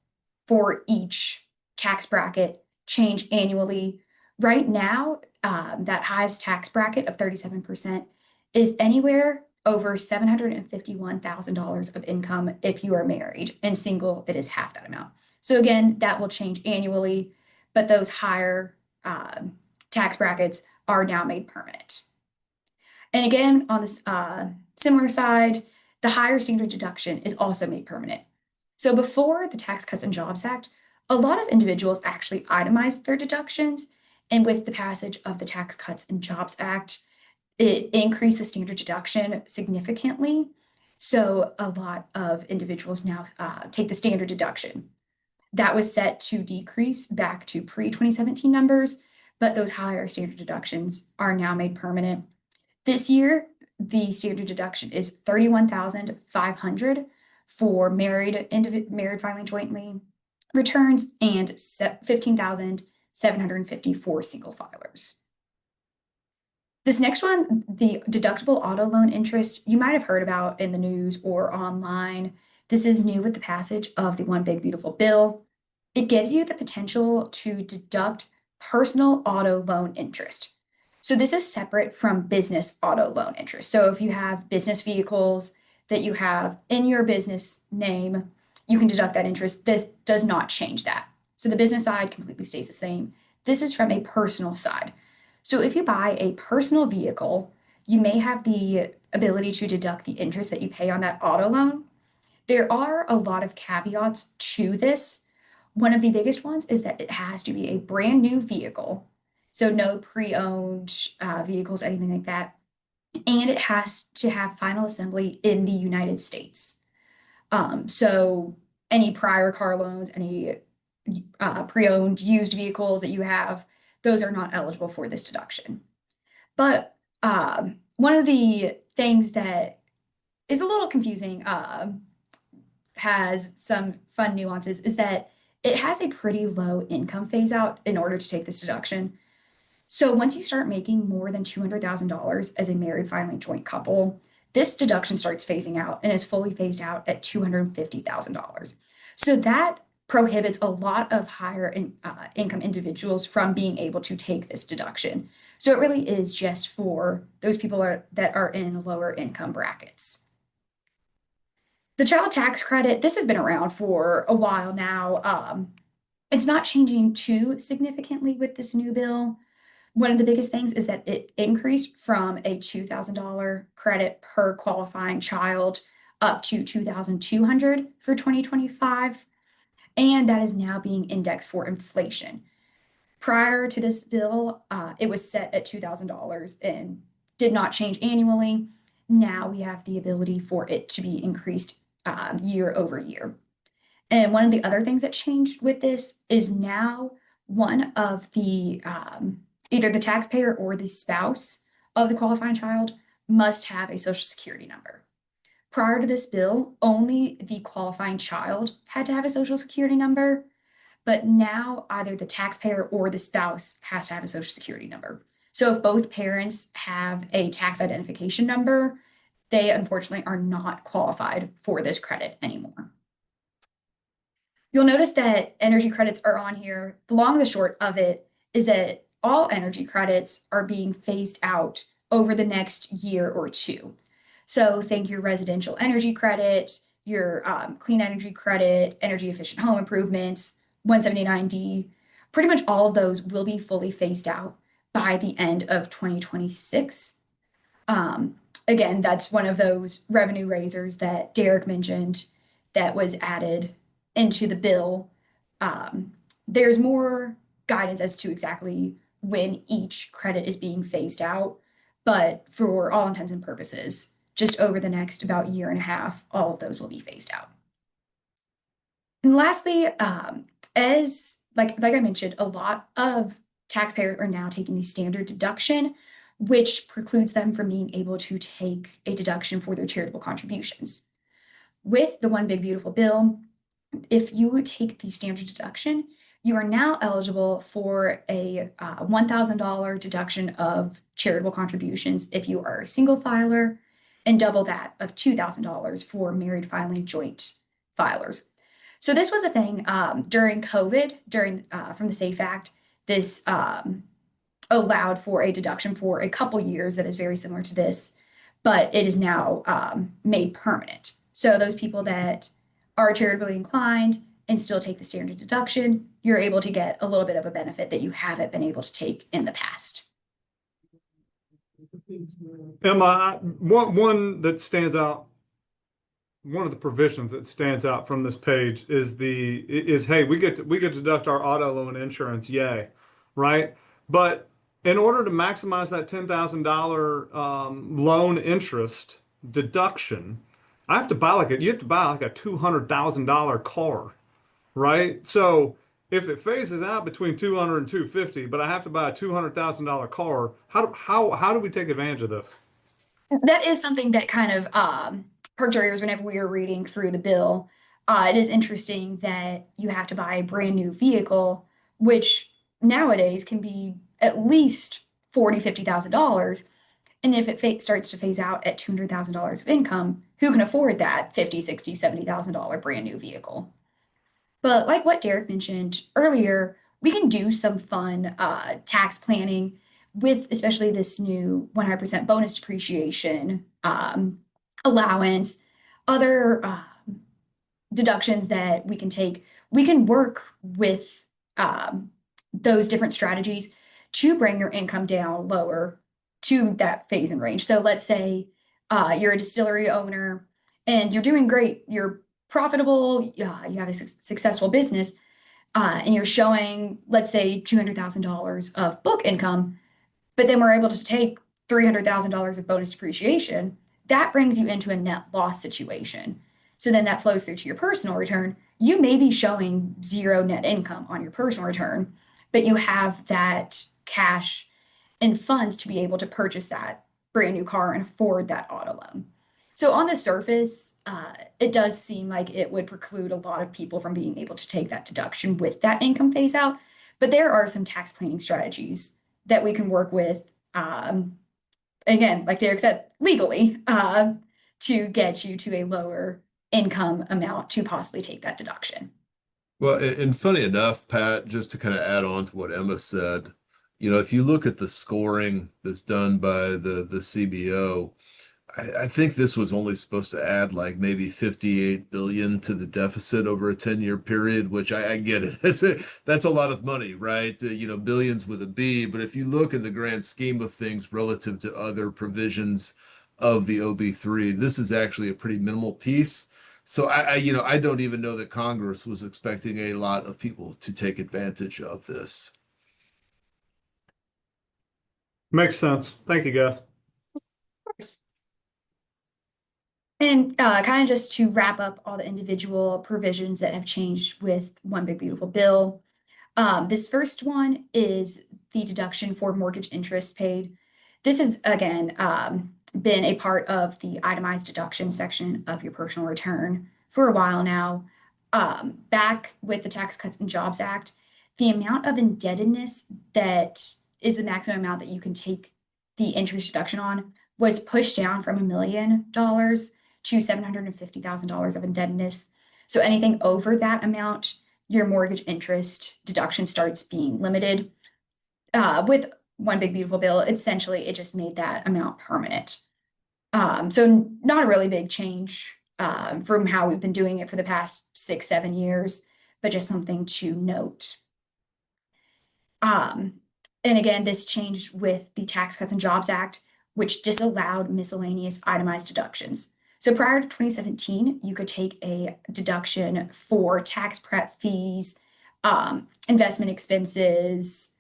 for each tax bracket change annually. Right now, that highest tax bracket of 37% is anywhere over $751,000 of income if you are married, and single, it is half that amount. So again, that will change annually, but those higher tax brackets are now made permanent. And again, on this similar side, the higher standard deduction is also made permanent. So before the Tax Cuts and Jobs Act, a lot of individuals actually itemized their deductions. And with the passage of the Tax Cuts and Jobs Act, it increased the standard deduction significantly. So a lot of individuals now take the standard deduction. That was set to decrease back to pre-2017 numbers, but those higher standard deductions are now made permanent. This year, the standard deduction is $31,500 for married filing jointly returns and $15,750 for single filers. This next one, the deductible auto loan interest, you might have heard about in the news or online. This is new with the passage of the One Big Beautiful Bill. It gives you the potential to deduct personal auto loan interest. So this is separate from business auto loan interest. So if you have business vehicles that you have in your business name, you can deduct that interest. This does not change that. So the business side completely stays the same. This is from a personal side. So if you buy a personal vehicle, you may have the ability to deduct the interest that you pay on that auto loan. There are a lot of caveats to this. One of the biggest ones is that it has to be a brand new vehicle. So no pre-owned vehicles, anything like that. And it has to have final assembly in the United States. So any prior car loans, any pre-owned used vehicles that you have, those are not eligible for this deduction. But one of the things that is a little confusing, has some fun nuances, is that it has a pretty low income phase out in order to take this deduction. So once you start making more than $200,000 as a married filing joint couple, this deduction starts phasing out and is fully phased out at $250,000. So that prohibits a lot of higher income individuals from being able to take this deduction. So it really is just for those people that are in lower income brackets. The child tax credit, this has been around for a while now. It's not changing too significantly with this new bill, One of the biggest things is that it increased from a $2,000 credit per qualifying child up to $2,200 for 2025. And that is now being indexed for inflation. Prior to this bill, it was set at $2,000 and did not change annually. Now we have the ability for it to be increased year over year. And one of the other things that changed with this is now one of the either the taxpayer or the spouse of the qualifying child must have a social security number. Prior to this bill, only the qualifying child had to have a social security number, but now either the taxpayer or the spouse has to have a social security number. So if both parents have a tax identification number, they unfortunately are not qualified for this credit anymore. You'll notice that energy credits are on here. The long and the short of it is that all energy credits are being phased out over the next year or two. So think your residential energy credit, your clean energy credit, energy efficient home improvements, 179D, pretty much all of those will be fully phased out by the end of 2026. Again, that's one of those revenue raisers that Derek mentioned that was added into the bill. There's more guidance as to exactly when each credit is being phased out, but for all intents and purposes, just over the next about year and a half, all of those will be phased out. And lastly, as like I mentioned, a lot of taxpayers are now taking the standard deduction, which precludes them from being able to take a deduction for their charitable contributions. With the One Big Beautiful Bill, if you take the standard deduction, you are now eligible for a $1,000 deduction of charitable contributions if you are a single filer, and double that of $2,000 for married filing joint filers. So this was a thing during COVID, from the SAFE Act. This allowed for a deduction for a couple years that is very similar to this, but it is now made permanent. So those people that are charitably inclined and still take the standard deduction, you're able to get a little bit of a benefit that you haven't been able to take in the past. Emma, one that stands out, one of the provisions that stands out from this page is hey, we get to deduct our auto loan insurance, yay, right? But in order to maximize that $10,000 loan interest deduction, you have to buy like a $200,000 car, right? So if it phases out between 200 and 250, but I have to buy a $200,000 car, how do we take advantage of this? That is something that kind of perked our ears whenever we were reading through the bill. It is interesting that you have to buy a brand new vehicle, which nowadays can be at least $40,000, $50,000. And if it starts to phase out at $200,000 of income, who can afford that $50,000, $60,000, $70,000 brand new vehicle? But like what Derek mentioned earlier, we can do some fun tax planning with especially this new 100% bonus depreciation allowance, other deductions that we can take. We can work with those different strategies to bring your income down lower to that phase and range. So let's say you're a distillery owner and you're doing great, you're profitable, you have a successful business, and you're showing, let's say, $200,000 of book income, but then we're able to take $300,000 of bonus depreciation. That brings you into a net loss situation. So then that flows through to your personal return. You may be showing zero net income on your personal return, but you have that cash and funds to be able to purchase that brand new car and afford that auto loan. So on the surface, it does seem like it would preclude a lot of people from being able to take that deduction with that income phase out. But there are some tax planning strategies that we can work with, again, like Derek said, legally, to get you to a lower income amount to possibly take that deduction. Well, and funny enough, Pat, just to kind of add on to what Emma said, if you look at the scoring that's done by the CBO, I think this was only supposed to add like maybe 58 billion to the deficit over a 10-year period, which I get it. That's a lot of money, right? Billions with a B. But if you look in the grand scheme of things relative to other provisions of the OB3, this is actually a pretty minimal piece. So I don't even know that Congress was expecting a lot of people to take advantage of this. Makes sense. Thank you, guys. Course. And kind of just to wrap up all the individual provisions that have changed with one big beautiful bill. This first one is the deduction for mortgage interest paid. This has again been a part of the itemized deduction section of your personal return for a while now. Back with the Tax Cuts and Jobs Act, the amount of indebtedness that is the maximum amount that you can take the interest deduction on was pushed down from $1 million to $750,000 of indebtedness. So anything over that amount, your mortgage interest deduction starts being limited. With one big beautiful bill, essentially it just made that amount permanent. So not a really big change from how we've been doing it for the past 6-7 years, but just something to note. And again, this changed with the Tax Cuts and Jobs Act, which disallowed miscellaneous itemized deductions. So prior to 2017, you could take a deduction for tax prep fees, investment expenses,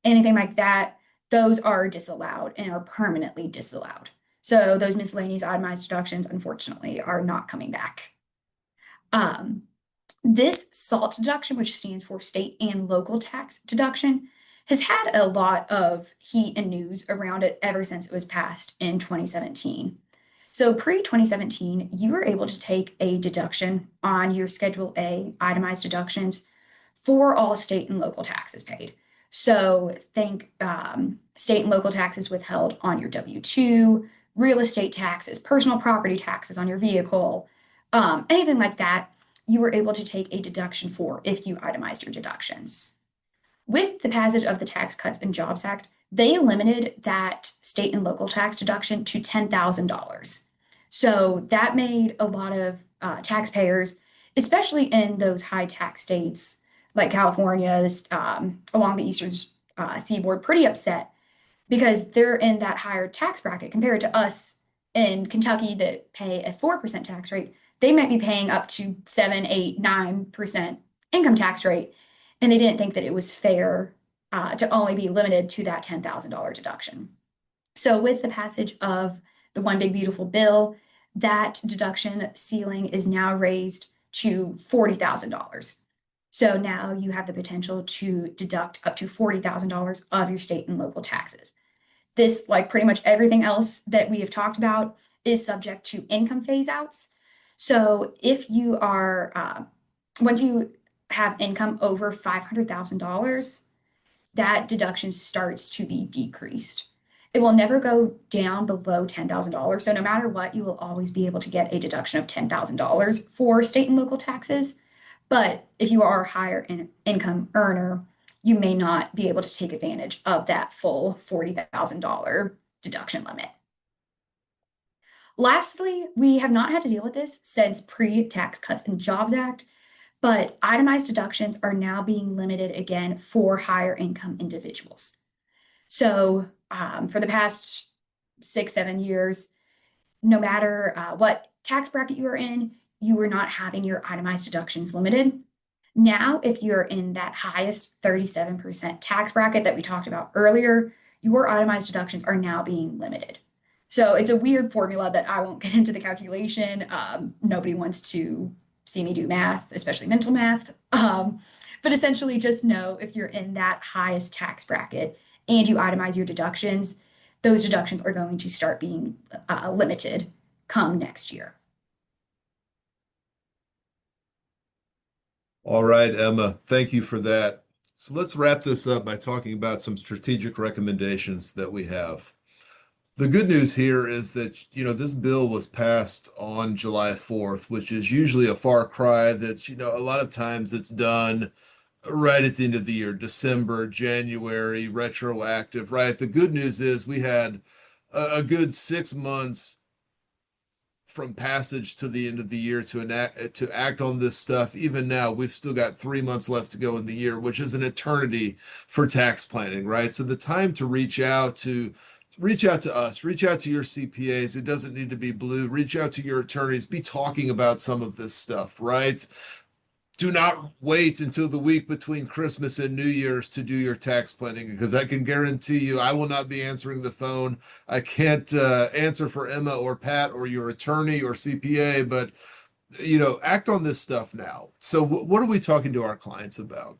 anything like that. Those are disallowed and are permanently disallowed. So those miscellaneous itemized deductions, unfortunately, are not coming back. This SALT deduction, which stands for state and local tax deduction, has had a lot of heat and news around it ever since it was passed in 2017. So pre-2017, you were able to take a deduction on your Schedule A itemized deductions for all state and local taxes paid. So think state and local taxes withheld on your W-2, real estate taxes, personal property taxes on your vehicle, anything like that, you were able to take a deduction for if you itemized your deductions. With the passage of the Tax Cuts and Jobs Act, they limited that state and local tax deduction to $10,000. So that made a lot of taxpayers, especially in those high tax states like California, along the eastern seaboard, pretty upset because they're in that higher tax bracket compared to us in Kentucky that pay a 4% tax rate. They might be paying up to 7, 8, 9% income tax rate. And they didn't think that it was fair to only be limited to that $10,000 deduction. So with the passage of the One Big Beautiful Bill, that deduction ceiling is now raised to $40,000. So now you have the potential to deduct up to $40,000 of your state and local taxes. This, like pretty much everything else that we have talked about, is subject to income phase outs. So if you are, once you have income over $500,000, that deduction starts to be decreased. It will never go down below $10,000. So no matter what, you will always be able to get a deduction of $10,000 for state and local taxes. But if you are a higher income earner, you may not be able to take advantage of that full $40,000 deduction limit. Lastly, we have not had to deal with this since pre-Tax Cuts and Jobs Act, but itemized deductions are now being limited again for higher income individuals. So for the past 6-7 years, no matter what tax bracket you are in, you are not having your itemized deductions limited. Now, if you're in that highest 37% tax bracket that we talked about earlier, your itemized deductions are now being limited. So it's a weird formula that I won't get into the calculation. Nobody wants to see me do math, especially mental math. But essentially just know if you're in that highest tax bracket and you itemize your deductions, those deductions are going to start being limited come next year. All right, Emma, thank you for that. So let's wrap this up by talking about some strategic recommendations that we have. The good news here is that, this bill was passed on July 4th, which is usually a far cry that, a lot of times it's done right at the end of the year, December, January, retroactive, right? The good news is we had a good 6 months from passage to the end of the year to act on this stuff. Even now, we've still got 3 months left to go in the year, which is an eternity for tax planning, right? So the time to reach out to us, reach out to your CPAs. It doesn't need to be blue. Reach out to your attorneys, be talking about some of this stuff, right? Do not wait until the week between Christmas and New Year's to do your tax planning, because I can guarantee you I will not be answering the phone. I can't answer for Emma or Pat or your attorney or CPA, but act on this stuff now. So what are we talking to our clients about?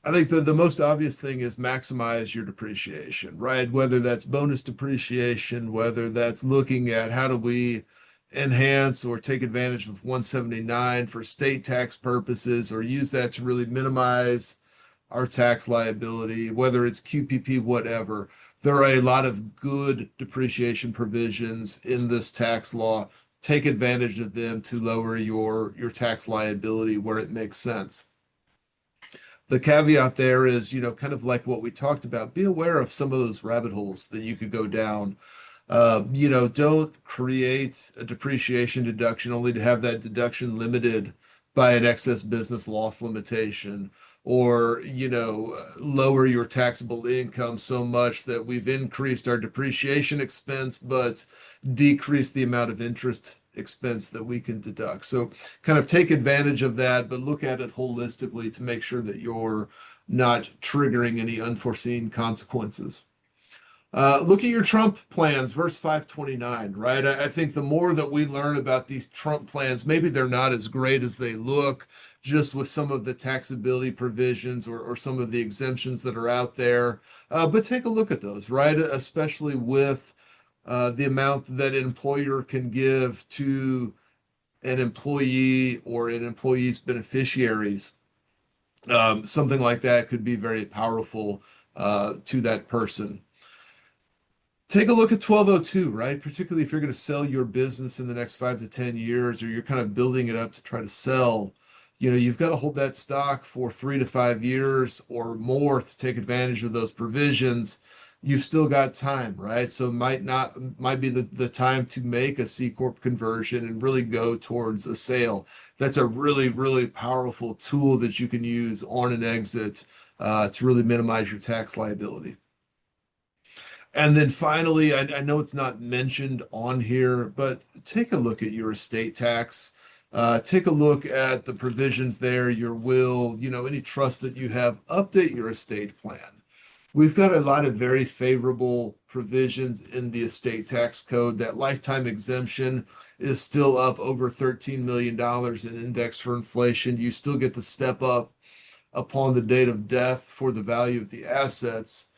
I think the most obvious thing is maximize your depreciation, right? Whether that's bonus depreciation, whether that's looking at how do we enhance or take advantage of 179 for state tax purposes, or use that to really minimize our tax liability, whether it's QPP, whatever. There are a lot of good depreciation provisions in this tax law. Take advantage of them to lower your tax liability where it makes sense. The caveat there is, kind of like what we talked about, be aware of some of those rabbit holes that you could go down. Don't create a depreciation deduction only to have that deduction limited by an excess business loss limitation, or, lower your taxable income so much that we've increased our depreciation expense, but decreased the amount of interest expense that we can deduct. So kind of take advantage of that, but look at it holistically to make sure that you're not triggering any unforeseen consequences. Look at your Trump plans, verse 529, right? I think the more that we learn about these Trump plans, maybe they're not as great as they look, just with some of the taxability provisions or some of the exemptions that are out there. But take a look at those, right? Especially with the amount that an employer can give to an employee or an employee's beneficiaries. Something like that could be very powerful to that person. Take a look at 1202, right? Particularly if you're going to sell your business in the next 5 to 10 years, or you're kind of building it up to try to sell. You've got to hold that stock for 3 to 5 years or more to take advantage of those provisions. You've still got time, right? So might be the time to make a C Corp conversion and really go towards a sale. That's a really, really powerful tool that you can use on an exit to really minimize your tax liability. And then finally, I know it's not mentioned on here, but take a look at your estate tax. Take a look at the provisions there, your will, any trust that you have. Update your estate plan. We've got a lot of very favorable provisions in the estate tax code. That lifetime exemption is still up over $13 million in index for inflation. You still get the step up upon the date of death for the value of the assets.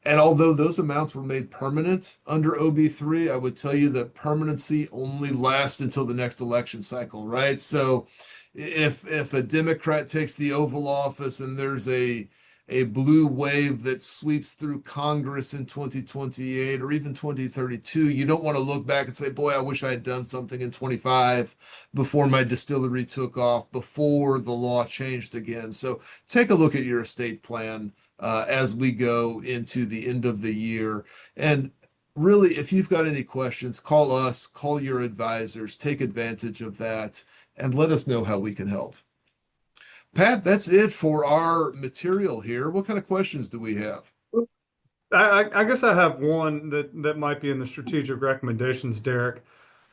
And although those amounts were made permanent under OB3, I would tell you that permanency only lasts until the next election cycle, right? So if a Democrat takes the Oval Office and there's a blue wave that sweeps through Congress in 2028 or even 2032, you don't want to look back and say, boy, I wish I had done something in 25 before my distillery took off, before the law changed again. So take a look at your estate plan as we go into the end of the year. And really, if you've got any questions, call us, call your advisors, take advantage of that, and let us know how we can help. Pat, that's it for our material here. What kind of questions do we have? I guess I have one that might be in the strategic recommendations, Derek.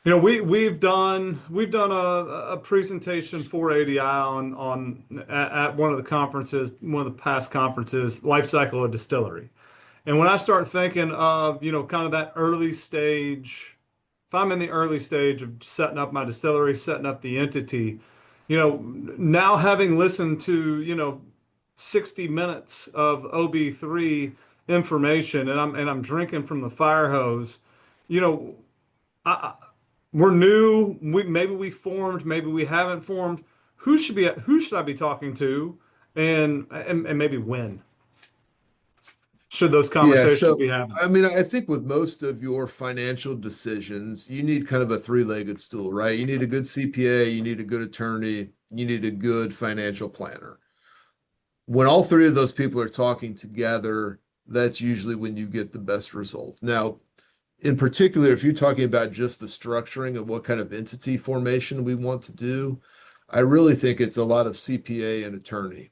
We've done a presentation for ADI on at one of the conferences, one of the past conferences, life cycle of distillery. And when I start thinking of, kind of that early stage, if I'm in the early stage of setting up my distillery, setting up the entity, now having listened to, 60 minutes of OB3 information, and I'm drinking from the fire hose, we're new. Maybe we formed, maybe we haven't formed. Who should I be talking to, and maybe when should those conversations be happening? I mean, I think with most of your financial decisions, you need kind of a three-legged stool, right? You need a good CPA, you need a good attorney, you need a good financial planner. When all three of those people are talking together, that's usually when you get the best results. Now, in particular, if you're talking about just the structuring of what kind of entity formation we want to do, I really think it's a lot of CPA and attorney.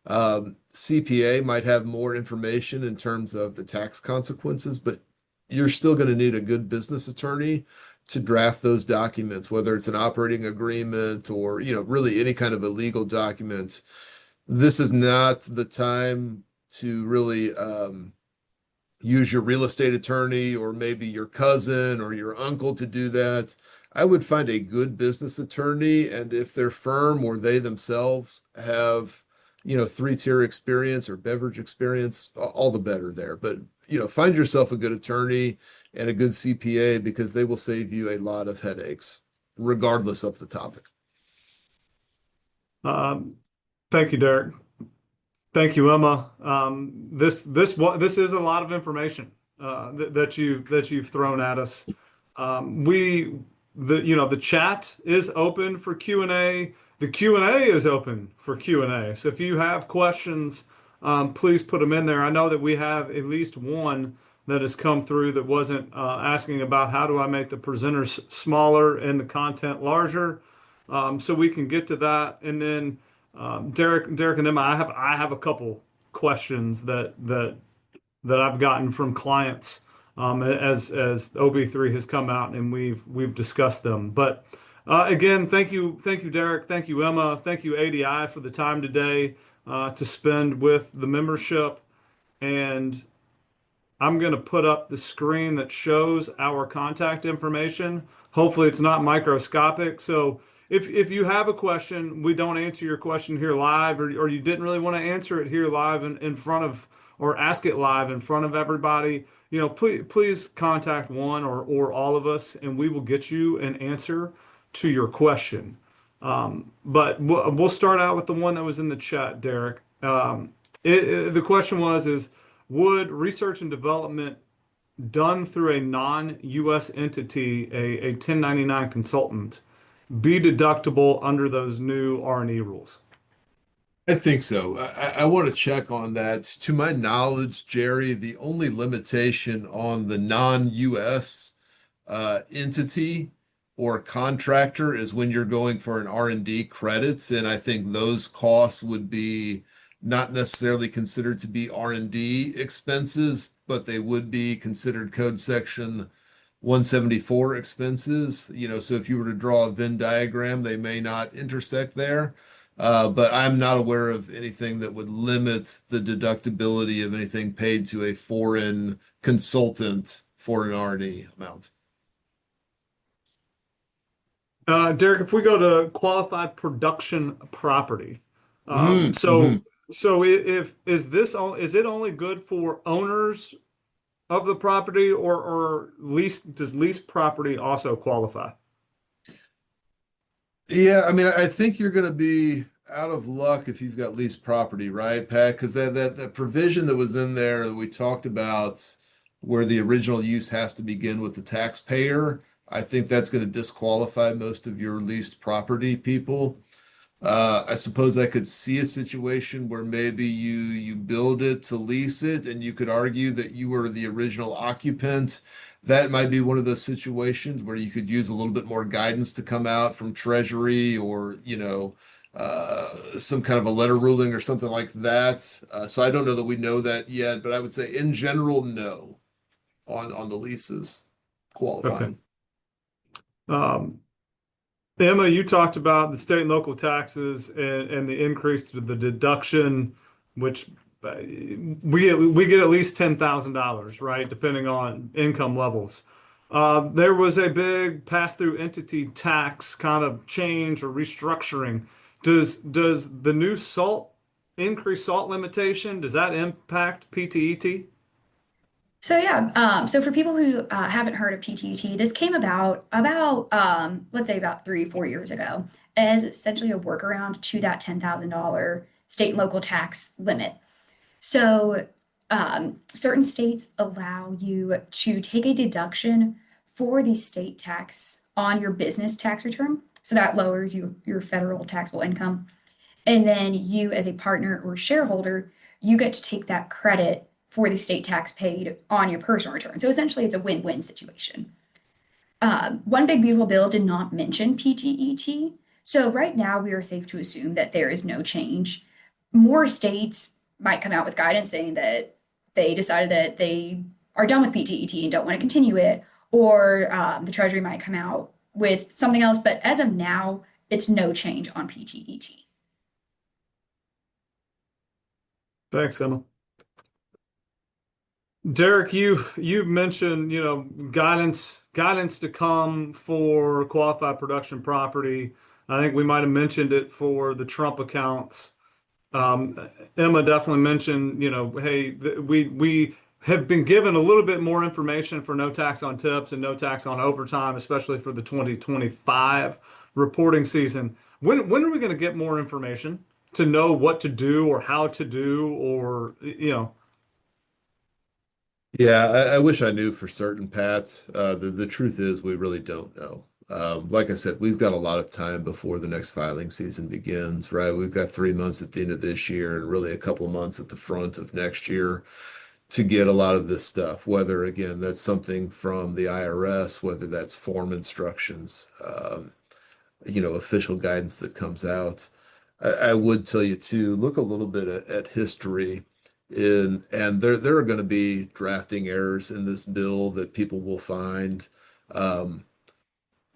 CPA might have more information in terms of the tax consequences, but you're still going to need a good business attorney to draft those documents, whether it's an operating agreement or, really any kind of a legal document. This is not the time to really use your real estate attorney or maybe your cousin or your uncle to do that. I would find a good business attorney, and if their firm or they themselves have, three-tier experience or beverage experience, all the better there. But, find yourself a good attorney and a good CPA because they will save you a lot of headaches, regardless of the topic. Thank you, Derek. Thank you, Emma. This is a lot of information that you've thrown at us. The chat is open for Q&A. The Q&A is open for Q&A. So if you have questions, please put them in there. I know that we have at least one that has come through that wasn't asking about how do I make the presenters smaller and the content larger. So we can get to that, and then Derek and Emma, I have a couple questions that I've gotten from clients as OB3 has come out and we've discussed them. But again, thank you, Derek, thank you, Emma, thank you, ADI, for the time today to spend with the membership. And I'm going to put up the screen that shows our contact information. Hopefully it's not microscopic. So if you have a question, we don't answer your question here live, or you didn't really want to answer it here live in front of, or ask it live in front of everybody, please contact one or all of us, and we will get you an answer to your question. But we'll start out with the one that was in the chat, Derek. The question is, would research and development done through a non-US entity, a 1099 consultant, be deductible under those new R&E rules? I think so. I want to check on that. To my knowledge, Jerry, the only limitation on the non-US entity or contractor is when you're going for an R&D credits, and I think those costs would be not necessarily considered to be R&D expenses, but they would be considered code section 174 expenses. So if you were to draw a Venn diagram, they may not intersect there. But I'm not aware of anything that would limit the deductibility of anything paid to a foreign consultant for an R&D amount. Derek, if we go to qualified production property, so is it only good for owners of the property, or does leased property also qualify? Yeah, I mean, I think you're going to be out of luck if you've got leased property, right, Pat? Because that provision that was in there that we talked about, where the original use has to begin with the taxpayer, I think that's going to disqualify most of your leased property people. I suppose I could see a situation where maybe you build it to lease it, and you could argue that you were the original occupant. That might be one of those situations where you could use a little bit more guidance to come out from Treasury, or some kind of a letter ruling or something like that. So I don't know that we know that yet, but I would say in general, no, on the leases qualifying. Okay. Emma, you talked about the state and local taxes and the increase to the deduction, which we get at least $10,000, right? Depending on income levels. There was a big pass-through entity tax kind of change or restructuring. Does the new increased SALT limitation, does that impact PTET? So yeah, so for people who haven't heard of PTET, this came about let's say about 3-4 years ago as essentially a workaround to that $10,000 state and local tax limit. So certain states allow you to take a deduction for the state tax on your business tax return. So that lowers your federal taxable income. And then you, as a partner or shareholder, you get to take that credit for the state tax paid on your personal return. So essentially, it's a win-win situation. One Big Beautiful Bill did not mention PTET. So right now, we are safe to assume that there is no change. More states might come out with guidance saying that they decided that they are done with PTET and don't want to continue it, or the Treasury might come out with something else. But as of now, it's no change on PTET. Thanks, Emma. Derek, you mentioned, guidance to come for qualified production property. I think we might have mentioned it for the Trump accounts. Emma definitely mentioned, hey, we have been given a little bit more information for no tax on tips and no tax on overtime, especially for the 2025 reporting season. When are we going to get more information to know what to do or how to do, or, Yeah, I wish I knew for certain, Pat. The truth is we really don't know. Like I said, we've got a lot of time before the next filing season begins, right? We've got 3 months at the end of this year and really a couple of months at the front of next year to get a lot of this stuff, whether again, that's something from the IRS, whether that's form instructions, official guidance that comes out. I would tell you too, look a little bit at history and there are going to be drafting errors in this bill that people will find. Um,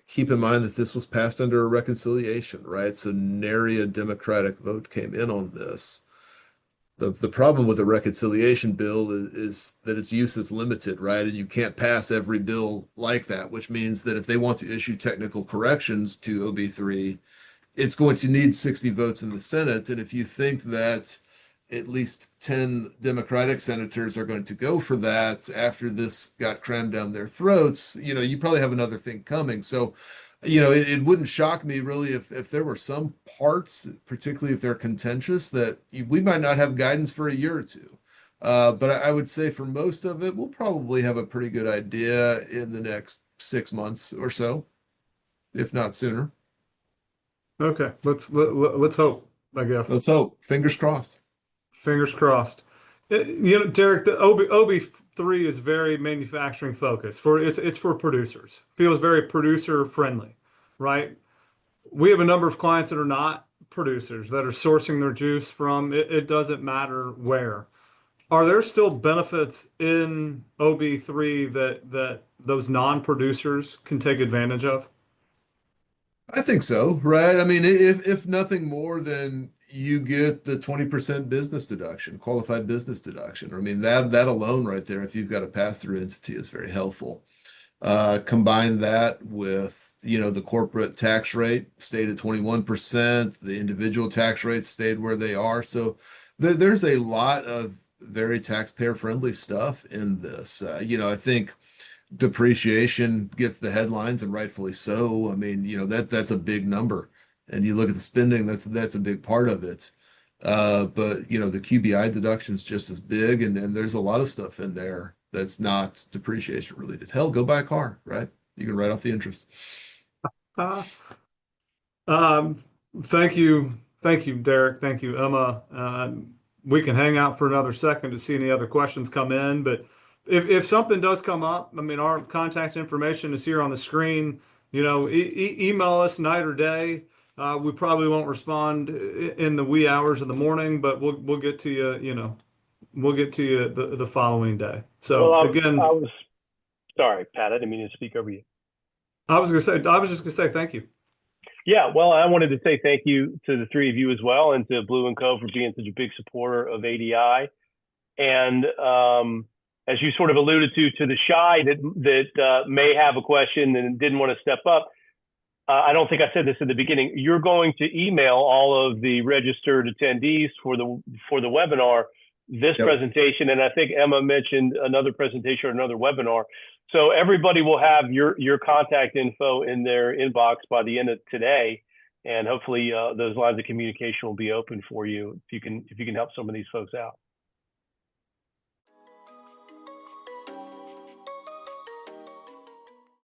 Keep in mind that this was passed under a reconciliation, right? So nary a Democratic vote came in on this. The problem with a reconciliation bill is that its use is limited, right? And you can't pass every bill like that, which means that if they want to issue technical corrections to OB3, it's going to need 60 votes in the Senate. And if you think that at least 10 Democratic senators are going to go for that after this got crammed down their throats, you probably have another thing coming. So, it wouldn't shock me really if there were some parts, particularly if they're contentious, that we might not have guidance for a year or two. But I would say for most of it, we'll probably have a pretty good idea in the next 6 months or so, if not sooner. okay, let's hope, I guess. Let's hope. Fingers crossed. Fingers crossed. Derek, the OB3 is very manufacturing focused. It's for producers. Feels very producer friendly, right? We have a number of clients that are not producers that are sourcing their juice from it doesn't matter where. Are there still benefits in OB3 that those non-producers can take advantage of? I think so, right? I mean, if nothing more than you get the 20% business deduction, qualified business deduction. I mean, that alone right there, if you've got a pass-through entity, is very helpful. Combine that with, the corporate tax rate stayed at 21%, the individual tax rates stayed where they are. So there's a lot of very taxpayer-friendly stuff in this. I think depreciation gets the headlines and rightfully so. I mean, that's a big number. And you look at the spending, that's a big part of it. But the QBI deduction is just as big, and there's a lot of stuff in there that's not depreciation related. Hell, go buy a car, right? You can write off the interest. Uh, um, thank you, Derek. Thank you, Emma. We can hang out for another second to see any other questions come in, but if something does come up, I mean, our contact information is here on the screen. Email us night or day. We probably won't respond in the wee hours of the morning, but we'll get to you. We'll get to you the following day. So Well, again, I was sorry, Pat. I didn't mean to speak over you. I was just gonna say thank you. Yeah, well, I wanted to say thank you to the three of you as well, and to Blue and Co for being such a big supporter of ADI. And as you sort of alluded to the shy that may have a question and didn't want to step up, I don't think I said this in the beginning. You're going to email all of the registered attendees for the webinar this Yep. presentation, and I think Emma mentioned another presentation or another webinar. So everybody will have your contact info in their inbox by the end of today, and hopefully those lines of communication will be open for you if you can help some of these folks out.